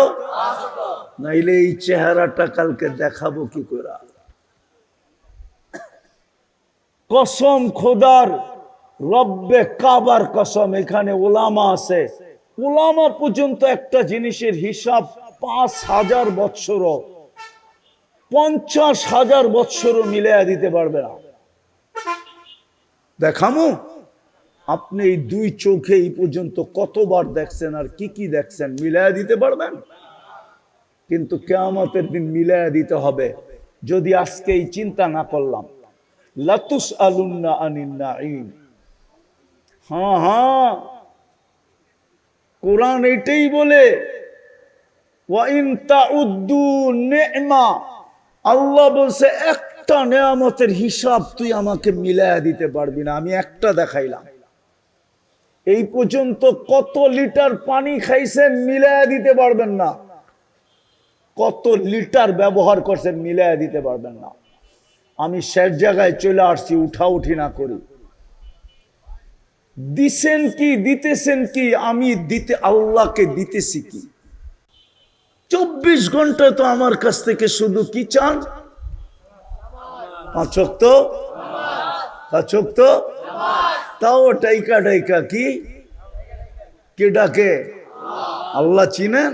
নাইলে এই চেহারাটা কালকে দেখাবো কি করে? কসম খোদার, রব্বে কাবার কসম, এখানে ওলামা আছে, ওলামা পর্যন্ত একটা জিনিসের হিসাব 5000 বৎসরও, 50,000 বৎসরও মিলাইয়া দিতে পারবে না। দেখামো? আপনি এই 2 চোখে এই পর্যন্ত কতবার দেখছেন আর কি কি দেখছেন, মিলাইয়া দিতে পারবেন? কিন্তু কিয়ামতের দিন মিলাইয়া দিতে হবে। যদি আজকে এই চিন্তা না করলাম, লাতুস আলুন্না আনিন নাঈম। হ্যাঁ, কোরআন এটাই বলে, ওয়া ইন তাউদ্দু নি'মা, আল্লাহ বলছে একটা নেয়ামতের হিসাব তুই আমাকে মিলায়া দিতে পারবি না। আমি একটা দেখাইলাম, এই পর্যন্ত কত লিটার পানি খাইছেন মিলায়া দিতে পারবেন না, কত লিটার ব্যবহার করছেন মিলায়া দিতে পারবেন না। আমি শেষ জায়গায় চলে আসছি, উঠাউঠি না করি। দিছেন কি, দিতেছেন কি? আমি দিতে, আল্লাহকে দিতেছি কি? 24 ঘন্টা তো আমার কাছ থেকে শুধু কি চান? 5 ওয়াক্ত, 5 ওয়াক্ত, তাও টাইকা টাইকা কি কে ডাকে? আল্লাহ চিনেন?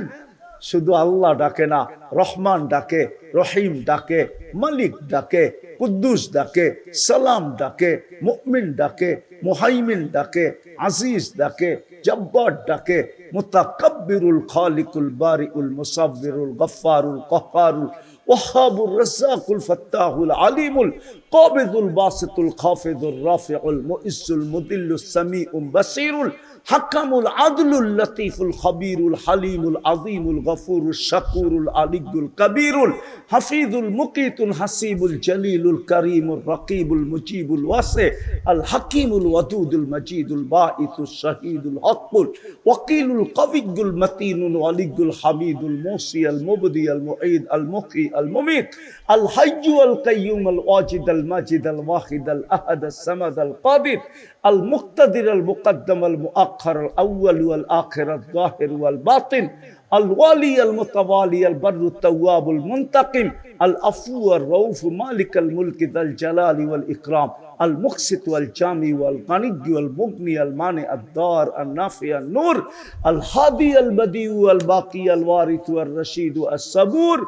শুধু আল্লাহ ডাকে না, রহমান ডাকে, রহিম ডাকে, মালিক ডাকে, কুদ্দুস ডাকে, সালাম ডাকে, মুমিন ডাকে, মুহাইমিন ডাকে, আজিজ ডাকে, জব্বার ডাকে, মুতাকাব্বিরুল খালিকুল বারিউল মুসাব্বিরুল গফফারুল কহ্হারুল ওয়াহাবুর রাজ্জাকুল ফাত্তাহুল আলিমুল কাবিদুল বাসিতুল খাফিদুর রাফিউল মুইজ্জুল মুদিল্লুস সামিউল বাসিরুল হাকামুল আদলুল লতীফুল খবীরুল হালিমুল আযীমুল গফুরুল শাকুরুল আলিয়ুল কবীরুল হাফিজুল মুকিতুল হাসিবুল জলিলুল করিমুল রকিবুল মুজিবুল ওয়াসি আল হাকিমুল ওয়াদুদুল মজিদুল বাঈসুল শাহীদুল হকুল ওয়াকিলুল কবিয়ুল মতিনুল ওয়ালিয়ুল হামিদুল মুসি আল মুবদি আল মুঈদ আল মুহয়ি আল মুমীত আল হাইয়্যু আল কাইয়্যুম আল ওয়াজিদ আল মাজিদ আল ওয়াহিদ আল আহাদ আস সামাদ আল কাদির আল মুক্তাদির আল মুকদ্দম আল মুআখ্খার আল আউয়াল ওয়াল আখির আল যাহির ওয়াল বাতিন আল ওয়ালি আল মুতাওয়ালি আল বাররু তাওয়াবুল মুনতাকিম আল আফু আর রউফ মালিক আল মুলক যাল জালালি ওয়াল ইকরাম আল মুকসিত ওয়াল জামি ওয়াল গানিয়্য ওয়াল মুগনি আল মানি আদ দার আল নাফি আল নূর আল হাদি আল বদি ওয়াল বাকি আল ওয়ারিস ওয়াল রশিদ আস সাবুর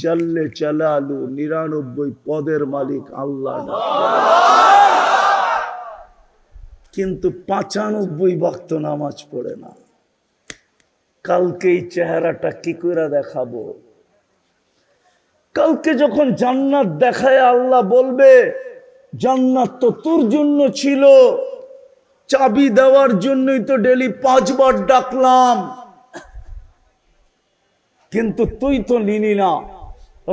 জাল্লে জালালু 99 পদের মালিক আল্লাহ। কিন্তু 95 ওয়াক্ত নামাজ পড়ে না। কালকে এই চেহারাটা কি করে দেখাবো? কালকে যখন জান্নাত দেখায় আল্লাহ বলবে, জান্নাত তো তোর জন্য ছিল, চাবি দেওয়ার জন্যই তো ডেলি 5 বার ডাকলাম, কিন্তু তুই তো নিলি না।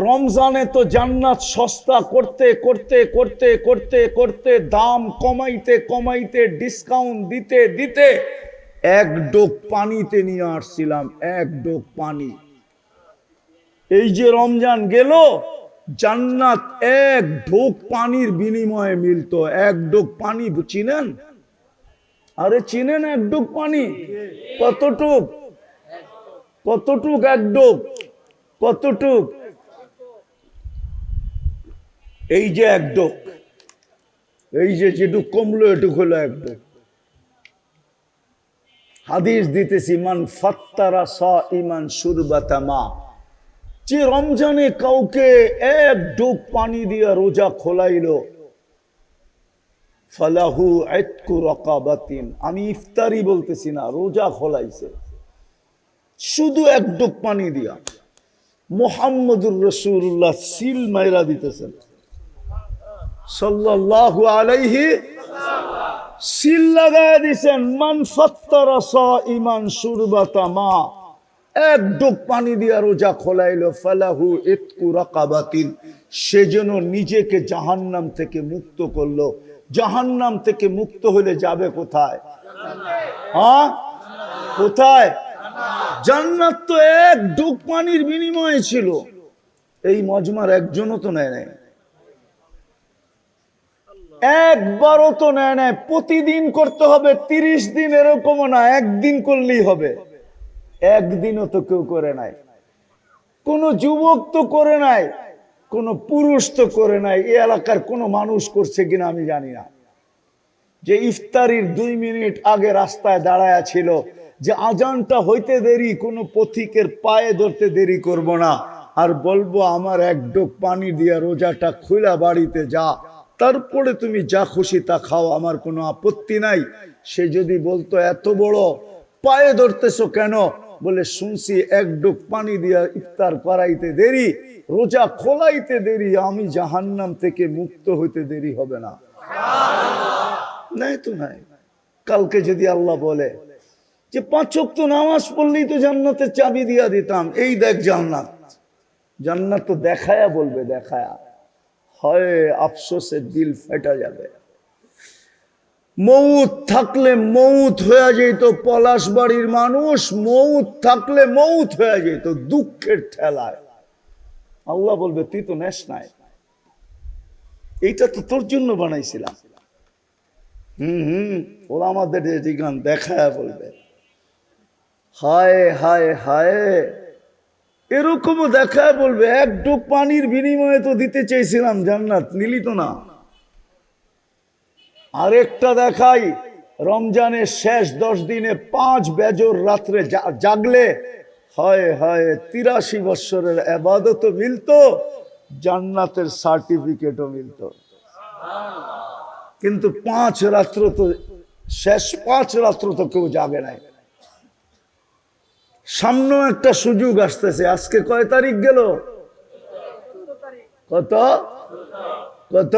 রমজানে তো জান্নাত সস্তা করতে করতে করতে করতে করতে দাম কমাইতে কমাইতে ডিসকাউন্ট দিতে দিতে 1 ডোক পানিতে নিয়ে আসছিলাম, 1 ডোক পানি। এই যে রমজান গেল, জান্নাত 1 ঢোক পানির বিনিময়ে মিলতো। 1 ডোক পানি চিনেন? আরে চিনেন 1 ডোক পানি? কতটুক? কতটুক 1 ডোক? কতটুক? এই যে 1 ডোক, এই যে যেটুক কমলো এটুক হলো 1 ডোক। হাদিস দিতেছি, মান ফাত্তারা সাইমান শুরবাতা মা, যে রমজানে কাউকে 1 ডোক পানি দিয়ে রোজা খোলাইলো, ফালাহু ইতকু রাকাবাতিন, আমি ইফতারি বলতেছি না, রোজা খোলাইছে শুধু 1 ডোক পানি দিয়া। মুহাম্মদুর রাসূলুল্লাহ সিল মাইরা দিতেছেন সাল্লাল্লাহু আলাইহি, সিল লাগায় দিছেন, মান ফাত্তারা সাইমান শুরবাতা মা, 1 ডোক পানি দিয়া রোজা খোলাইলো, ফালাহু ইতকু রাকাবাতিন, সে যেন নিজেকে জাহান্নাম থেকে মুক্ত করলো। জাহান্নাম থেকে মুক্ত হলে যাবে কোথায়? হ্যাঁ, কোথায়? জান্নাত তো 1 ডোক পানির বিনিময়ে ছিল। এই মজমার একজনও তো নেয় নাই, একবারও তো নেয় নাই। প্রতিদিন করতে হবে, 30 দিন, এরকমও না, 1 দিন করলেই হবে। 1 দিনও তো কেউ করে নাই। কোন যুবক তো করে নাই, কোন পুরুষ তো করে নাই। এই এলাকার কোন মানুষ করছে কিনা আমি জানি না। যে ইফতারির 2 মিনিট আগে রাস্তায় দাঁড়ায়া ছিল, যে আজানটা হইতে দেরি, কোন পথিকের পায়ে ধরতে দেরি করব না, আর বলবো আমার 1 ডোক পানি দিয়া রোজাটা খুলা বাড়িতে যা, তারপরে তুমি যা খুশি তা খাও, আমার কোনো আপত্তি নাই। সে যদি বলতো এত বড় পায়ে ধরতেছো কেন, বলে শুনছি 1 ডোক পানি দিয়া ইফতার করাইতে দেরি, রোজা খোলাইতে দেরি, আমি জাহান্নাম থেকে মুক্ত হইতে দেরি হবে না। নাই তো নাই। কালকে যদি আল্লাহ বলে যে 5 ওয়াক্ত নামাজ পড়লেই তো জান্নাতের চাবি দিয়া দিতাম, এই দেখ জান্নাত, জান্নাত তো দেখায়া বলবে, দেখায়া, হয় আফসোসে দিল ফেটা যাবে। মৌত থাকলে মৌত হয়ে যেত, পলাশ বাড়ির মানুষ মৌত থাকলে মৌত হয়ে যেত দুঃখের ঠেলায়। আল্লাহ বলবে তুই তো নেস নাই, এইটা তো তোর জন্য বানাইছিলাম। ওরা আমাদের গান দেখায় বলবে হায় হায় হায়, এরকমও দেখায় বলবে এক ডুব পানির বিনিময়ে তো দিতে চেয়েছিলাম জান্নাত, নিলি তো না। আরেকটা দেখাই, রমজানের শেষ 10 দিনে 5 বেজর রাত্রে জাগলে হয় হয় 83 বৎসরের ইবাদতও মিলতো, জান্নাতের সার্টিফিকেটও মিলতো। কিন্তু 5 রাত্র তো, শেষ 5 রাত্র তো কেউ জাগে নাই। সামনেও একটা সুযোগ আসতেছে। আজকে কয় তারিখ গেল? কত কত?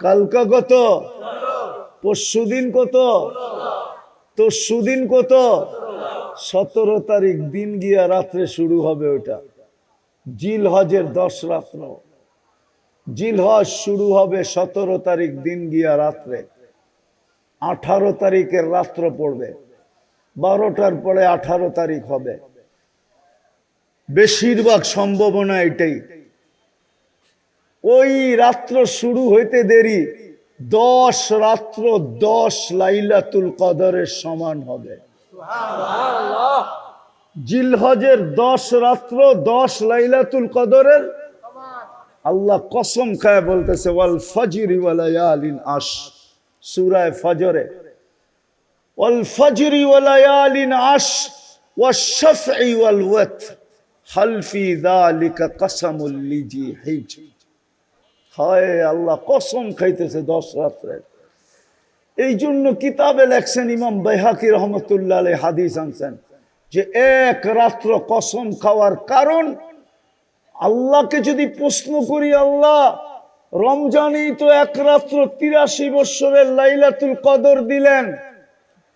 কালকা কত? পরশুদিন কত? তরশুদিন কত? 17 তারিখ দিন গিয়া রাত্রে শুরু হবে ওটা। জিলহজের 10 রাত্র। জিলহজ শুরু হবে 17 তারিখ দিন গিয়া রাত্রে। 18 তারিখের রাত্র পড়বে, 12টার পরে 18 তারিখ হবে। বেশিরভাগ সম্ভাবনা এটাই। ওই রাত্র শুরু হইতে দেরি 10 রাত্র 10 লাইলাতুল কদরের সমান হবে। জিলহজের 10 রাত্র 10 লাইলাতুল কদরের। আল্লাহ কসম খায় বলতেছে ওয়াল ফজরি ওয়া লায়ালিন আশ, সূরা ফজরে, ওয়াল ফজরি ওয়া লায়ালিন আশ ওয়াশ শাফঈ ওয়াল ওয়াতর হাল ফি যালিকা কসমুল লিজি হিজ। হায় আল্লাহ কসম খাইতেছে 10 রাত্রের। এই জন্য কিতাবে লেখছেন ইমাম বাইহাকি রহমতুল্লাহ আলাইহি হাদিস আনছেন যে এক রাত্র কসম খাওয়ার কারণ, আল্লাহকে যদি প্রশ্ন করি, আল্লাহ রমজানেই তো এক রাত্র 83 বৎসরের লাইলাতুল কদর দিলেন,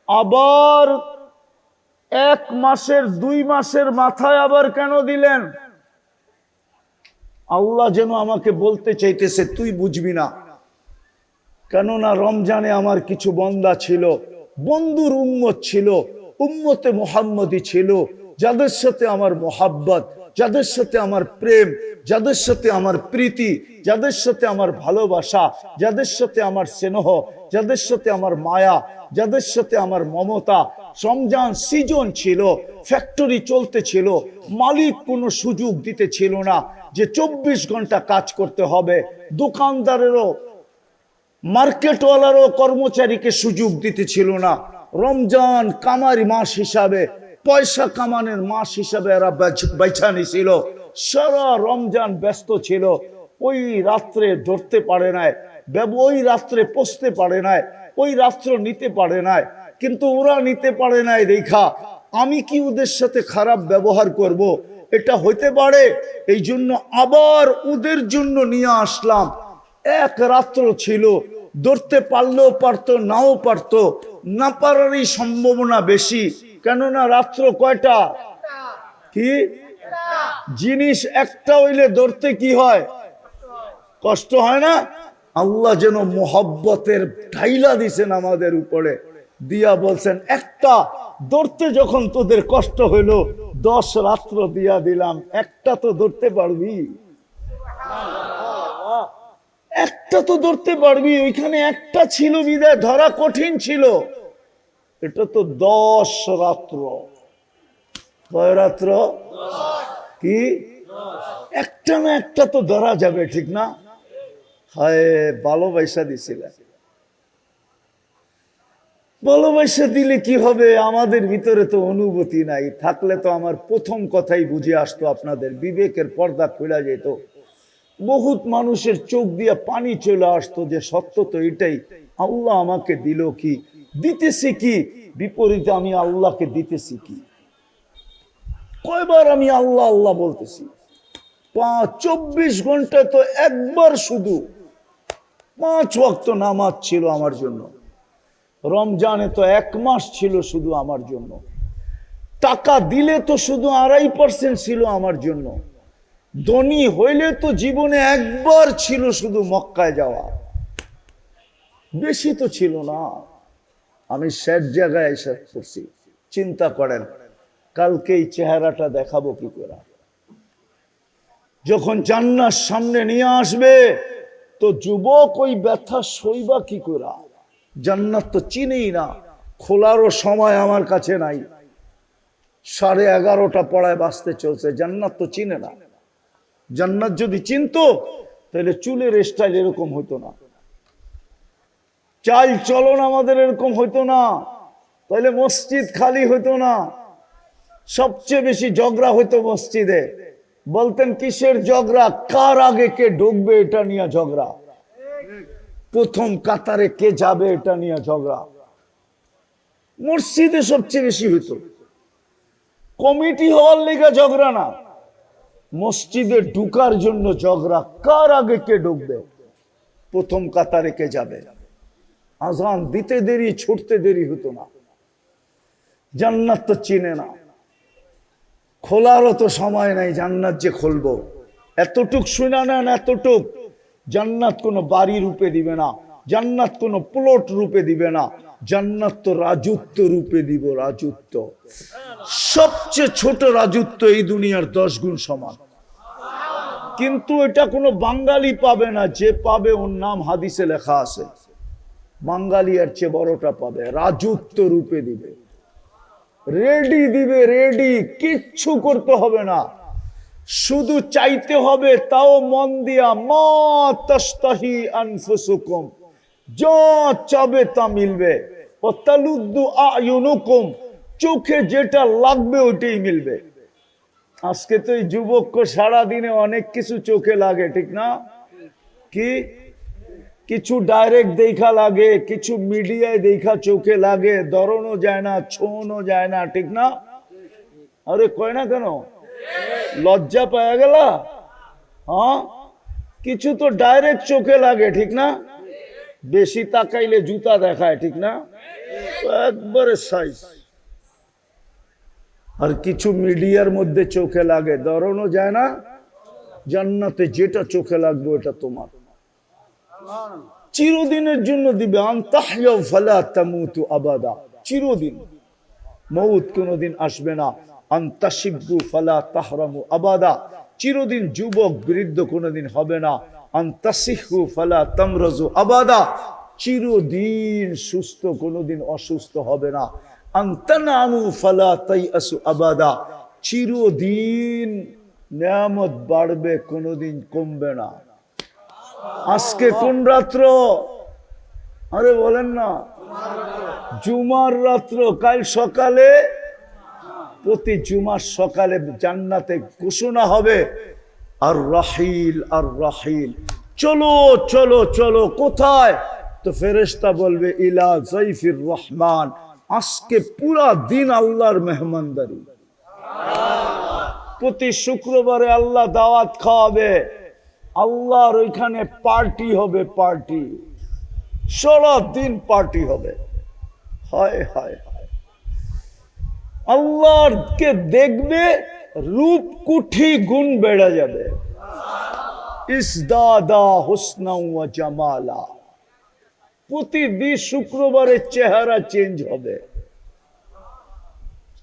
আবার 1 মাসের 2 মাসের মাথায় আবার কেন দিলেন? আল্লাহ যেন আমাকে বলতে চাইতেছে তুই বুঝবি না। কেননা রমজানে আমার কিছু বান্দা ছিল, বন্ধুর উম্মত ছিল, উম্মতে মুহাম্মদী ছিল, যাদের সাথে আমার মোহাব্বত, যাদের সাথে আমার প্রেম, যাদের সাথে আমার প্রীতি, যাদের সাথে আমার ভালোবাসা, যাদের সাথে আমার স্নেহ, যাদের সাথে আমার মায়া, যাদের সাথে আমার মমতা। রমজান সিজন ছিল, ফ্যাক্টরি চলতে ছিল, মালিক কোনো সুযোগ দিতে ছিল না যে 24 ঘন্টা কাজ করতে হবে। দোকানদারেরও, মার্কেটওয়ালারও কর্মচারীকে সুযোগ দিতে ছিল না। রমজান কামারি মাস হিসাবে, পয়সা কামানোর মাস হিসাবে এরা বেছা নিছিল। সারা রমজান ব্যস্ত ছিল। ওই রাত্রে ধরতে পারে নাই, ওই রাত্রে পৌঁছতে পারে নাই, ওই রাত্র নিতে পারে নাই। কিন্তু ওরা নিতে পারে নাই দেখা আমি কি ওদের সাথে খারাপ ব্যবহার করব? এটা হইতে পারে। এই জন্য আবার ওদের জন্য নিয়ে আসলাম। এক রাত্র ছিল, ধরতে পারলেও পারতো, নাও পারতো, না পারারই সম্ভাবনা বেশি। কেননা রাত্র কয়টা? কি জিনিস একটা হইলে ধরতে কি হয়? কষ্ট হয় না? আল্লাহ যেন মোহব্বতের ঢাইলা দিছেন আমাদের উপরে, দিয়া বলছেন একটা ধরতে যখন তোদের কষ্ট হইল 10 রাত্র দিয়া দিলাম, একটা তো ধরতে পারবি, একটা তো ধরতে পারবি। ওইখানে একটা ছিল বিদায় ধরা কঠিন ছিল। এটা তো 10 রাত্র। কয় রাত্র? কি একটা না একটা তো ধরা যাবে, ঠিক না? হায় ভালোবাসা দিছিল। ভালোবাসা দিলে কি হবে? আমাদের ভিতরে তো অনুভূতি নাই। থাকলে তো আমার প্রথম কথাই বুঝে আসতো, আপনাদের বিবেকের পর্দা খুলে যেত। বহুত মানুষের চোখ দিয়ে পানি চলে আসতো যে সত্য তো এটাই, আল্লাহ আমাকে দিল কি, দিতেছি কি, বিপরীতে আমি আল্লাহকে দিতেছি কি। কয়বার আমি আল্লাহ আল্লাহ বলতেছি? 24 ঘন্টায় তো একবার শুধু 5 ওয়াক্ত নামাজ ছিল আমার জন্য। রমজানে তো 1 মাস ছিল শুধু আমার জন্য। টাকা দিলে তো শুধু 2.5% ছিল আমার জন্য। ধনী হইলে তো জীবনে একবার ছিল শুধু মক্কায় যাওয়া, বেশি তো ছিল না। আমি শেষ জায়গায় এসে করছি। চিন্তা করেন কালকে এই চেহারাটা দেখাবো কি করে? যখন জান্নাত সামনে নিয়ে আসবে তো যুবক ওই ব্যথা সইবা কি করে? জান্নাত তো চিনেই না, খোলারও সময় আমার কাছে নাই, 11:30 পড়ায় বাঁচতে চলছে, জান্নাত তো চিনে না। জান্নাত যদি চিনতো তাহলে চুলের স্টাইল এরকম হইতো না, চাল চলন আমাদের এরকম হইতো না, তাহলে মসজিদ খালি হইতো না। সবচেয়ে বেশি ঝগড়া হইতো মসজিদে, বলতেন কিসের ঝগড়া? কার আগে কে ঢুকবে এটা নিয়ে ঝগড়া, প্রথম কাতারে কে যাবে এটা নিয়ে ঝগড়া। মসজিদে সবচেয়ে বেশি হইতো, কমিটি হওয়ার লেগে ঝগড়া না, মসজিদে ঢুকার জন্য ঝগড়া, কার আগে কে ঢুকবে, প্রথম কাতারে কে যাবে। আজান দিতে দেরি, ছুটতে দেরি হতো না। জান্নাত তো চিনে না, খোলারও তো সময় নাই, জান্নাত যে খুলবো। এতটুক শুনা নেন, এতটুক, জান্নাত কোনো বাড়ি রূপে দিবে না, জান্নাত কোনো প্লট রূপে দিবে না, জান্নাত তো রাজত্ব রূপে দিব। রাজত্ব, সবচেয়ে ছোট রাজত্ব এই দুনিয়ার 10 গুণ সমান। কিন্তু এটা কোনো বাঙালি পাবে না, যে পাবে ওর নাম হাদিসে লেখা আছে, বাঙালি এর চেয়ে বড়টা পাবে, রাজত্ব রূপে দিবে, রেডি দিবে, রেডি, কিচ্ছু করতে হবে না, শুধু চাইতে হবে, তাও মন দিয়া। মা তাশতাহি আনফুসুকুম, যা চাবে তা মিলবে। ও তালুদ্দু আয়ুনুকুম, চোখে যেটা লাগবে ওইটাই মিলবে। আজকে তো এই যুবককে সারাদিনে অনেক কিছু চোখে লাগে, ঠিক না? কি কিছু ডাইরেক্ট দেখা লাগে, কিছু মিডিয়ায় দেখা চোখে লাগে, ধরনও যায় না, ছোঁয়ানো যায় না, ঠিক না? আরে কয় না কেন? লজ্জা পাওয়া গেল? হ্যাঁ, কিছু তো ডাইরেক্ট চোখে লাগে, ঠিক না? বেশি তাকাইলে জুতা দেখায়, ঠিক না? একবারে সাইজ। আর কিছু মিডিয়ার মধ্যে চোখে লাগে, ধরনও যায় না। জান্নাতে যেটা চোখে লাগবে ওটা তোমার, চিরদিনের জন্য দিবে। আনতাহইয়াউ ফালা তামুতু আবাদা, চিরদিন, মউত কোনদিন আসবে না। আনতাশিব্বু ফালা তাহরামু আবাদা, চিরদিন যুবক বৃদ্ধ কোনদিন হবে না। আনতাসিহু ফালা তামরাজু আবাদা, চিরদিন সুস্থ, কোনদিন অসুস্থ হবে না। আনতানামু ফালা তাইয়াসু আবাদা, চিরদিন নিয়ামত বাড়বে, কোনদিন কমবে না। আজকে কোন রাত্র? আরে বলেন না, জুমার রাত্র। কাল সকালে, প্রতি জুমার সকালে জান্নাতে ঘোষণা হবে, আর রাহিল, আর রাহিল, চলো চলো চলো। কোথায়? তো ফেরেশতা বলবে ইলা যাইফির রহমান, আজকে পুরা দিন আল্লাহর মেহমানদারি। প্রতি শুক্রবারে আল্লাহ দাওয়াত খাওয়াবে, আল্লাহর ওইখানে পার্টি হবে, পার্টি, সারা দিন পার্টি হবে। হায় হায় হায়, আল্লাহকে দেখবে, রূপ কুঠি গুণ বেড়ে যাবে। ইসদাদা হুসনা ওয়া জামালা, প্রতিদিন শুক্রবারে চেহারা চেঞ্জ হবে।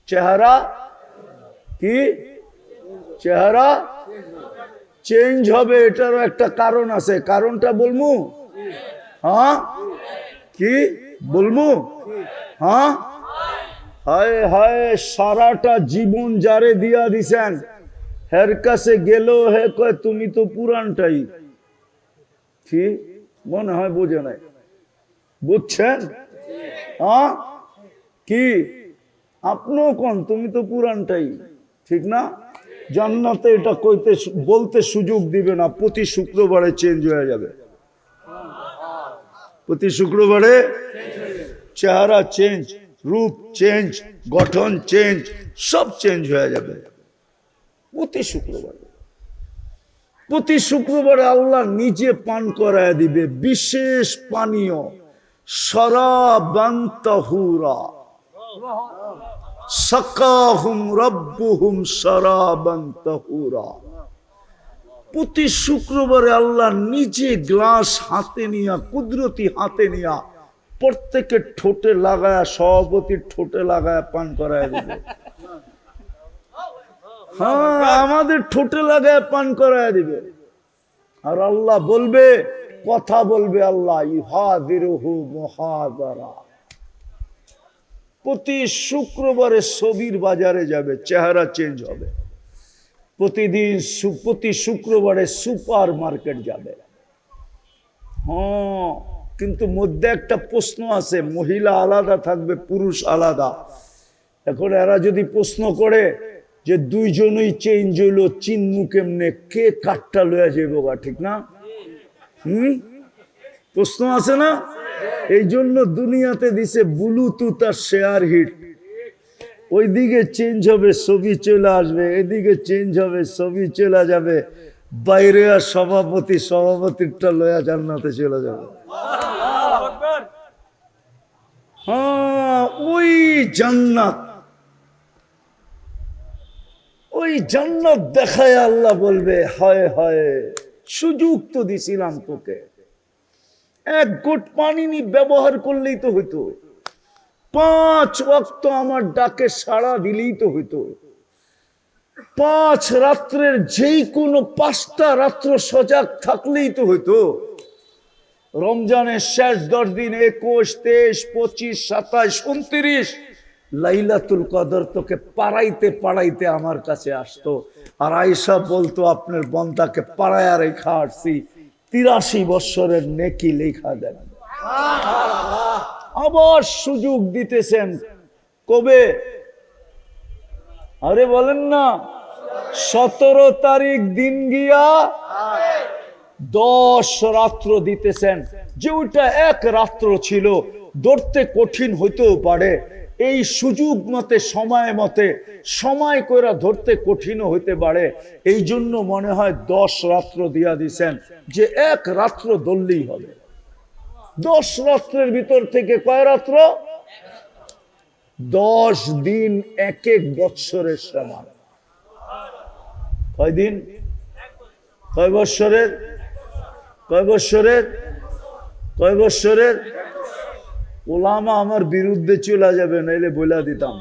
চেহারা কি? চেহারা চেঞ্জ হবে। এটারও একটা কারণ আছে, কারণটা বলবো? হ্যাঁ, কি বলবো? হ্যাঁ, হায় হায়, সারাটা জীবন যারে দিয়া দিছেন, হের কাছে গেল, হে কয় তুমি তো পুরানটাই। কি মনে হয় বোঝে নাই? বুঝছেন? হ্যাঁ, কি আপনিও কোন তুমি তো পুরানটাই, ঠিক না? জান্নাতে এটা কইতে বলতে সুযোগ দিবে না, প্রতি শুক্রবারে চেঞ্জ হয়ে যাবে। প্রতি শুক্রবারে চেহারা চেঞ্জ, রূপ চেঞ্জ, গঠন চেঞ্জ, সব চেঞ্জ হয়ে যাবে প্রতি শুক্রবারে। প্রতি শুক্রবারে আল্লাহ নিজে পান করায় দিবে বিশেষ পানীয়, শরাবান তাহুরা, সাকাহুম রাব্বুহুম শরাবান তাহুরা। প্রতি শুক্রবারে আল্লাহ নিজে গ্লাস হাতে নিয়া, কুদরতি হাতে নিয়া, প্রত্যেকের ঠোঁটে লাগায়া, সভাপতির ঠোঁটে লাগায়া পান করায় দিবে। হ্যাঁ, আমাদের ঠোঁটে লাগায় পান করায় দিবে। আর আল্লাহ বলবে কথা বলবে আল্লাহ, ইউহাদিরুহু মুহাদারা। প্রতি শুক্রবারে ছবির বাজারে যাবে, চেহারা চেঞ্জ হবে। প্রতি শুক্রবারে সুপার মার্কেট যাবে। হ্যাঁ, কিন্তু মধ্যে একটা প্রশ্ন আছে, মহিলা আলাদা থাকবে, পুরুষ আলাদা। এখন এরা যদি প্রশ্ন করে যে দুইজনই চেঞ্জ হইলো, চিনমু কেমনে, কে কাঠটা লইয়া যাবো গা, ঠিক না? প্রশ্ন আছে না? এই জন্য দুনিয়াতে দিছে ব্লুটুথ আর শেয়ার হিট। ওইদিকে চেঞ্জ হবে, ছবি চলে আসবে, এদিকে চেঞ্জ হবে, ছবি চলে যাবে, বাইরে আর সভাপতিরটা লয়া জান্নাতে চলে যাবে। হ্যাঁ, ওই জান্নাত দেখায় আল্লাহ বলবে, হায় হায়, সুযোগ তো দিছিলাম তোকে, এক ঘট পানি ব্যবহার করলেই তো হইতো, 5 ওয়াক্ত আমার ডাকে সাড়া দিলেই তো হইতো, 5 রাত্রের যেই কোনো 5টা রাত্র সজাগ থাকলেই তো হইতো। রমজানের শেষ 10 দিন, 21, 23, 25, 27, 29 লাইলাতুল কদর তোকে পাড়াইতে আমার কাছে আসতো। আর আয়েশা বলতো, আপনার বন্দাকে পাড়ায়া রেখা আসছি, 83 বৎসরের নেকি লেখা দেন। আবার সুযোগ দিতেছেন কবে? আরে বলেন না, 17 তারিখ দিন গিয়া 10 রাত্র দিতেছেন। যে ওইটা এক রাত্র ছিল, ধরতে কঠিন হইতেও পারে, এই সুযোগ মতে সময় কইরা ধরতে কঠিনও হইতে পারে। এই জন্য মনে হয় 10 রাত্র দিয়া দিছেন, যে এক রাত্র ধরলেই হবে। 10 রাত্রের ভিতর থেকে কয় রাত্র? 10 দিন, এক বৎসরের সমান। কয় দিন? কয় বৎসরের? কয় বৎসরের? কয় বৎসরের? ওলামা আমার বিরুদ্ধে চলে যাবে, নাইলে বইলা দিতাম,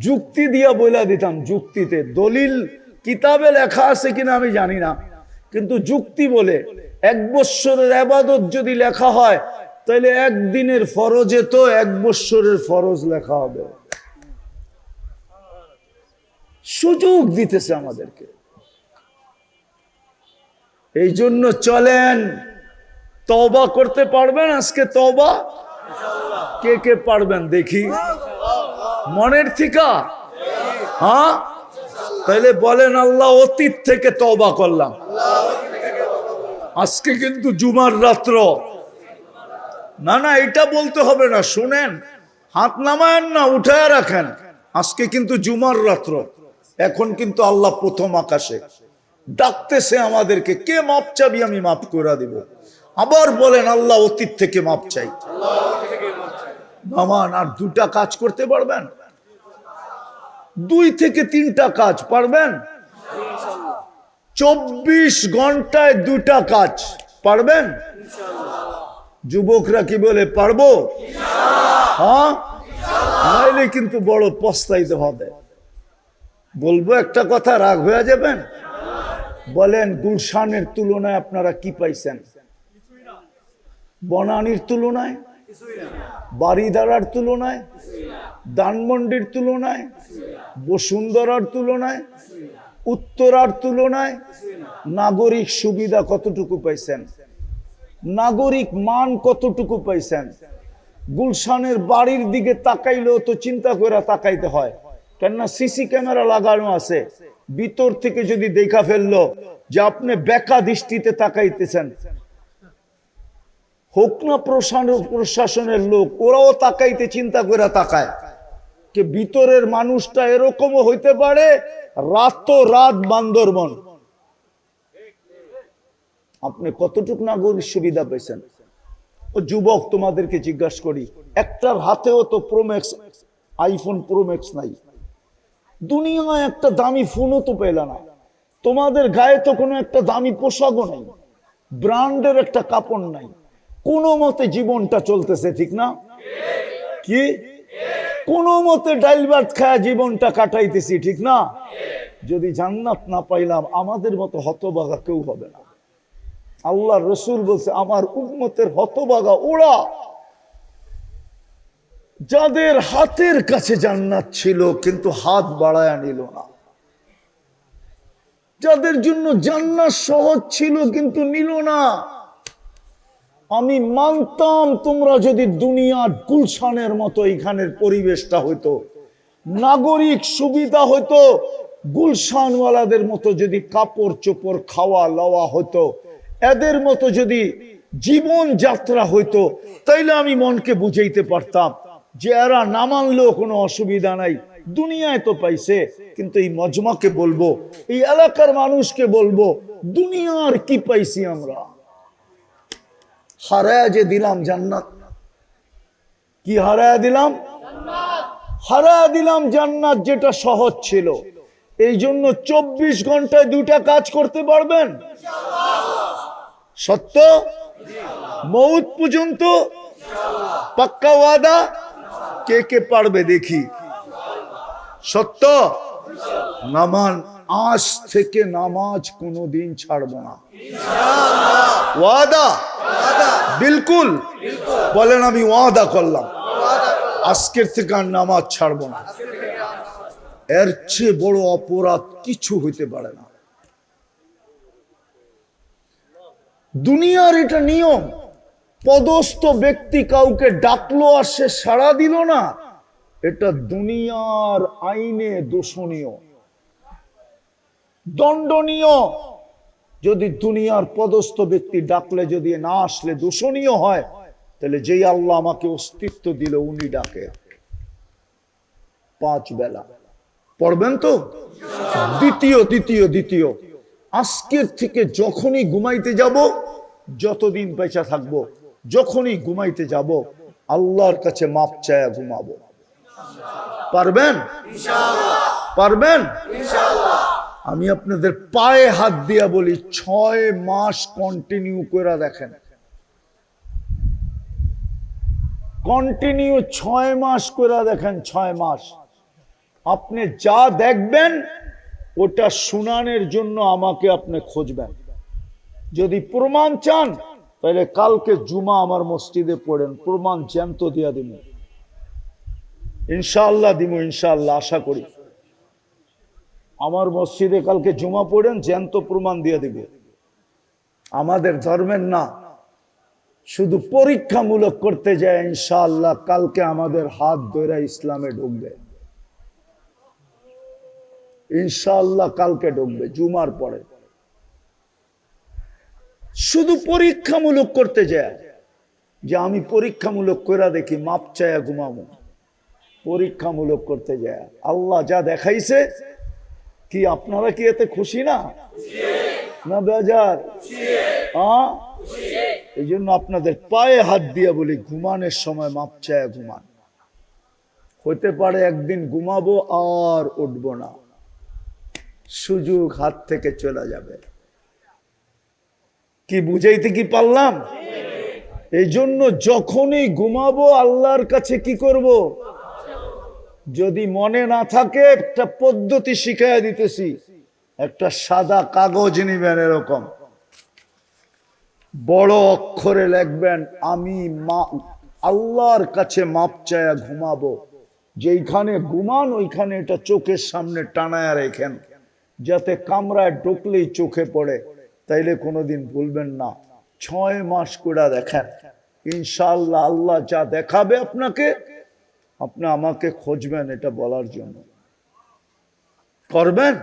যুক্তি দিয়া বইলা দিতাম। যুক্তিতে, দলিল কিতাবে লেখা আছে কিনা আমি জানি না, কিন্তু যুক্তি বলে 1 বৎসরের ইবাদত যদি লেখা হয়, তাহলে একদিনের ফরজে তো 1 বৎসরের ফরজ লেখা হবে। সুযোগ দিতেছে আমাদেরকে। এই জন্য চলেন, তওবা করতে পারবেন আজকে? তওবা কে কে পারবেন দেখি, মনের থেকে? হ্যাঁ, তাহলে বলেন, আল্লাহ অতীত থেকে তওবা করলাম। আজকে কিন্তু জুমার রাত্র। না, এটা বলতে হবে না, শুনেন, হাত নামায়েন না, উঠায় রাখেন। আজকে কিন্তু জুমার রাত্র, এখন কিন্তু আল্লাহ প্রথম আকাশে ডাকতেছে আমাদেরকে, কে মাপ চাবি, আমি মাফ করে দিব। আবার বলেন, আল্লাহ অতীত থেকে মাপ চাই। মামান, আর 2টা কাজ করতে পারবেন? 2 থেকে 3টা কাজ পারবেন? 24 ঘন্টায় 2টা কাজ পারবেন? যুবকরা কি বলে, পারবো? হ্যাঁ, নাইলে কিন্তু বড় পস্তাইতে হবে। বলবো একটা কথা, রাগ হয়ে যাবেন? বলেন, গুলশানের তুলনায় আপনারা কি পাইছেন? বনানীর তুলনায়, বাড়িদারার তুলনায়, ধানমন্ডির তুলনায়, বসুন্ধরার তুলনায়, উত্তরার তুলনায় নাগরিক সুবিধা কতটুকু পাইছেন? নাগরিক মান কতটুকু পাইছেন? গুলশানের বাড়ির দিকে তাকাইলেও তো চিন্তা করে তাকাইতে হয়, কেননা সিসি ক্যামেরা লাগানো আছে। ভিতর থেকে যদি দেখা ফেললো যে আপনি বেকা দৃষ্টিতে তাকাইতেছেন, হোক না প্রশাসনের লোক, ওরাও তাকাইতে চিন্তা করে তাকায়, যে ভিতরের মানুষটা এরকমও হইতে পারে, রাত বান্দরবন। আপনি কতটুকু নাগরিক সুবিধা পেয়েছেন? ও যুবক, তোমাদেরকে জিজ্ঞাসা করি, একটার হাতেও তো প্রোম্যাক্স, আইফোন প্রোম্যাক্স নাই। দুনিয়ায় একটা দামি ফোনও তো পেলে না। তোমাদের গায়ে তো কোনো একটা দামি পোশাকও নাই, ব্র্যান্ডের একটা কাপড় নাই। কোনো মতে জীবনটা চলতেছে, ঠিক না? কি কোনো মতে ডাইল ভাত খায়া জীবনটা কাটাইতেছি, ঠিক না? যদি জান্নাত না পাইলাম, আমাদের মতো হতভাগা কেউ হবে না। আল্লাহ রসুল বলছে আমার উম্মতের হতভাগা ওরা যাদের হাতের কাছে জান্নাত ছিল কিন্তু হাত বাড়ায় নিল না, যাদের জন্য জান্নাত সহজ ছিল কিন্তু নিল না। আমি মানতাম তোমরা যদি দুনিয়ার গুলশানের মতো এখানের পরিবেশটা হইতো, নাগরিক সুবিধা হইতো, গুলশানওয়ালাদের মতো যদি কাপড় চোপড় খাওয়া লওয়া হতো, এদের মতো যদি জীবন যাত্রা হইতো, তাইলে আমি মনকে বুঝাইতে পারতাম যে এরা না মানলেও কোনো অসুবিধা নাই, দুনিয়ায় তো পাইছে। কিন্তু এই মজমাকে বলবো, এই এলাকার মানুষকে বলবো, দুনিয়ার কি পাইছি আমরা? হারায়া যে দিলাম জান্নাত। কি হারায়া দিলাম? হারায়া দিলাম জান্নাত, যেটা সহজ ছিল। এই জন্য 24 ঘন্টায় 2টা কাজ করতে পারবেন? সত্য? মৌত পর্যন্ত? পাক্কা ওয়াদা? কে কে পারবে দেখি? সত্য? নামান আজ থেকে নামাজ কোনোদিন ছাড়বো না। ওয়াদা? বিলকুল বলেন আমি ওয়াদা করলাম আজকের থেকে আর নামাজ ছাড়বো না। এর চেয়ে বড় অপরাধ কিছু হইতে পারে না। দুনিয়ার এটা নিয়ম, পদস্থ ব্যক্তি কাউকে ডাকলো আর সে সাড়া দিল না, এটা দুনিয়ার আইনে দোষণীয়, দণ্ডনীয়। যদি দুনিয়ার পদস্থ ব্যক্তি ডাকলে যদি না আসলে দোষণীয় হয়, তাহলে যেই আল্লাহ আমাকে অস্তিত্ব দিল উনি ডাকে 5 বেলা পড়বেন তো? দ্বিতীয় আজকের থেকে যখনই ঘুমাইতে যাব, যতদিন বেঁচে থাকবো, যখনই ঘুমাইতে যাব আল্লাহর কাছে মাপ চায়া ঘুমাবো। পারবেন? পারবেন? আমি আপনাদের পায়ে হাত দিয়া বলি 6 মাস কন্টিনিউ করে দেখেন, কন্টিনিউ 6 মাস করে দেখেন। 6 মাস আপনি যা দেখবেন ওটা শুনানের জন্য আমাকে আপনি খুঁজবেন। যদি প্রমাণ চান তাহলে কালকে জুমা আমার মসজিদে পড়েন, প্রমাণ জ্যান্ত দিয়া দিব, ইনশাআল্লাহ দিব, ইনশাআল্লাহ আশা করি। আমার মসজিদে কালকে জুমা পড়েন, জ্যান্ত প্রমাণ দিয়ে দিব। আমাদের ধর্মের না, শুধু পরীক্ষামূলক করতে যায়, ইনশাআল্লাহ কালকে আমাদের হাত ধরে ইসলামে ঢুকবে, ইনশাআল্লাহ কালকে ঢুকবে জুমার পরে। শুধু পরীক্ষামূলক করতে যায় যে আমি পরীক্ষামূলক করে দেখি, মাপ চায়া ঘুমাবো, পরীক্ষামূলক করতে যায়। আল্লাহ যা দেখাইছে, কি আপনারা কি এতে খুশি না? না বেজার? এই জন্য আপনাদের পায়ে হাত দিয়ে বলি, ঘুমানোর সময় মাপ চায়া ঘুমান। হতে পারে একদিন ঘুমাবো আর উঠবো না, সুযোগ হাত থেকে চলে যাবে। কি বুঝাইতে কি পারলাম? এই জন্য যখনই ঘুমাবো আল্লাহর কাছে কি করব? যদি মনে না থাকে একটা পদ্ধতি শিখাইয়া দিতেছি, একটা সাদা কাগজ নিবেন, এরকম বড় অক্ষরে লিখবেন আমি আল্লাহর কাছে মাপ চায়া ঘুমাবো। যেইখানে ঘুমান ওইখানে এটা চোখের সামনে টানায়া রেখেন, যাতে কামরায় ঢুকলেই চোখে পড়ে, তাইলে কোনোদিন ভুলবেন না। 6 মাস করে দেখেন, ইনশাআল্লাহ আল্লাহ যা দেখাবে আপনাকে, আপনি আমাকে খুঁজবেন এটা বলার জন্য। করবেন?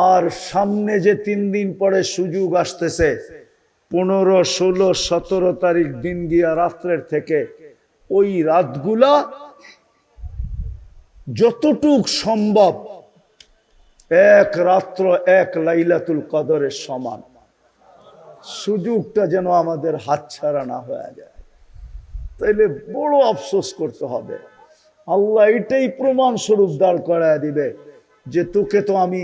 আর সামনে যে 3 দিন পরে সুযোগ আসতেছে, 15, 16, 17 তারিখ দিন গিয়া রাত্রের থেকে, ওই রাতগুলা যতটুক সম্ভব এক রাত্র 1 লাইলাতুল কদরের সমান। সুযোগটা যেন আমাদের হাতছাড়া না হয়ে যায়, তাইলে বড় আফসোস করতে হবে। আল্লাহ এটাই প্রমাণ স্বরূপ দাঁড় করায় দিবে যে তোকে তো আমি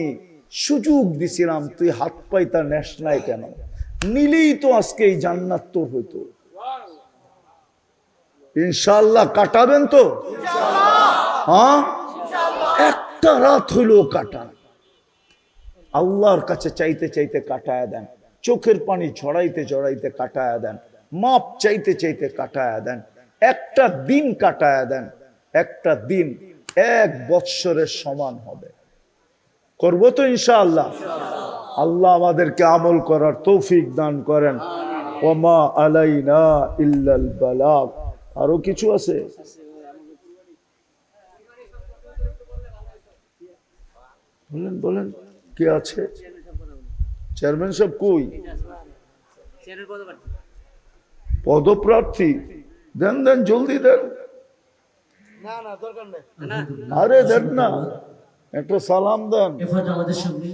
সুযোগ দিছিলাম, তুই হাত পাইতা নেস নাই কেন? নিলেই তো আজকে এই জান্নাত তোর হইতো। ইনশাআল্লাহ কাটাবেন তো? হ্যাঁ, একটা রাত হইলেও কাটান, আল্লাহর কাছে চাইতে চাইতে কাটায় দেন। চোখের পানি ছড়াইতে ছড়াইতে কাটায়া দেন, মাপ চাইতে চাইতে কাটায়া দেন, একটা দিন কাটায়া দেন, একটা দিন 1 বৎসরের সমান হবে। করবো তো ইনশাআল্লাহ। আল্লাহ আমাদেরকে আমল করার তৌফিক দান করেন। ওমা আলাইনা ইল্লাল বালাগ। আরো কিছু আছে? বলেন বলেন, কি আছে? চেয়ারম্যান সাহেব কই? পদপ্রার্থী দেন, দেন জলদি দেন। আরে দেন না, একটা সালাম দেন। আমাদের সঙ্গে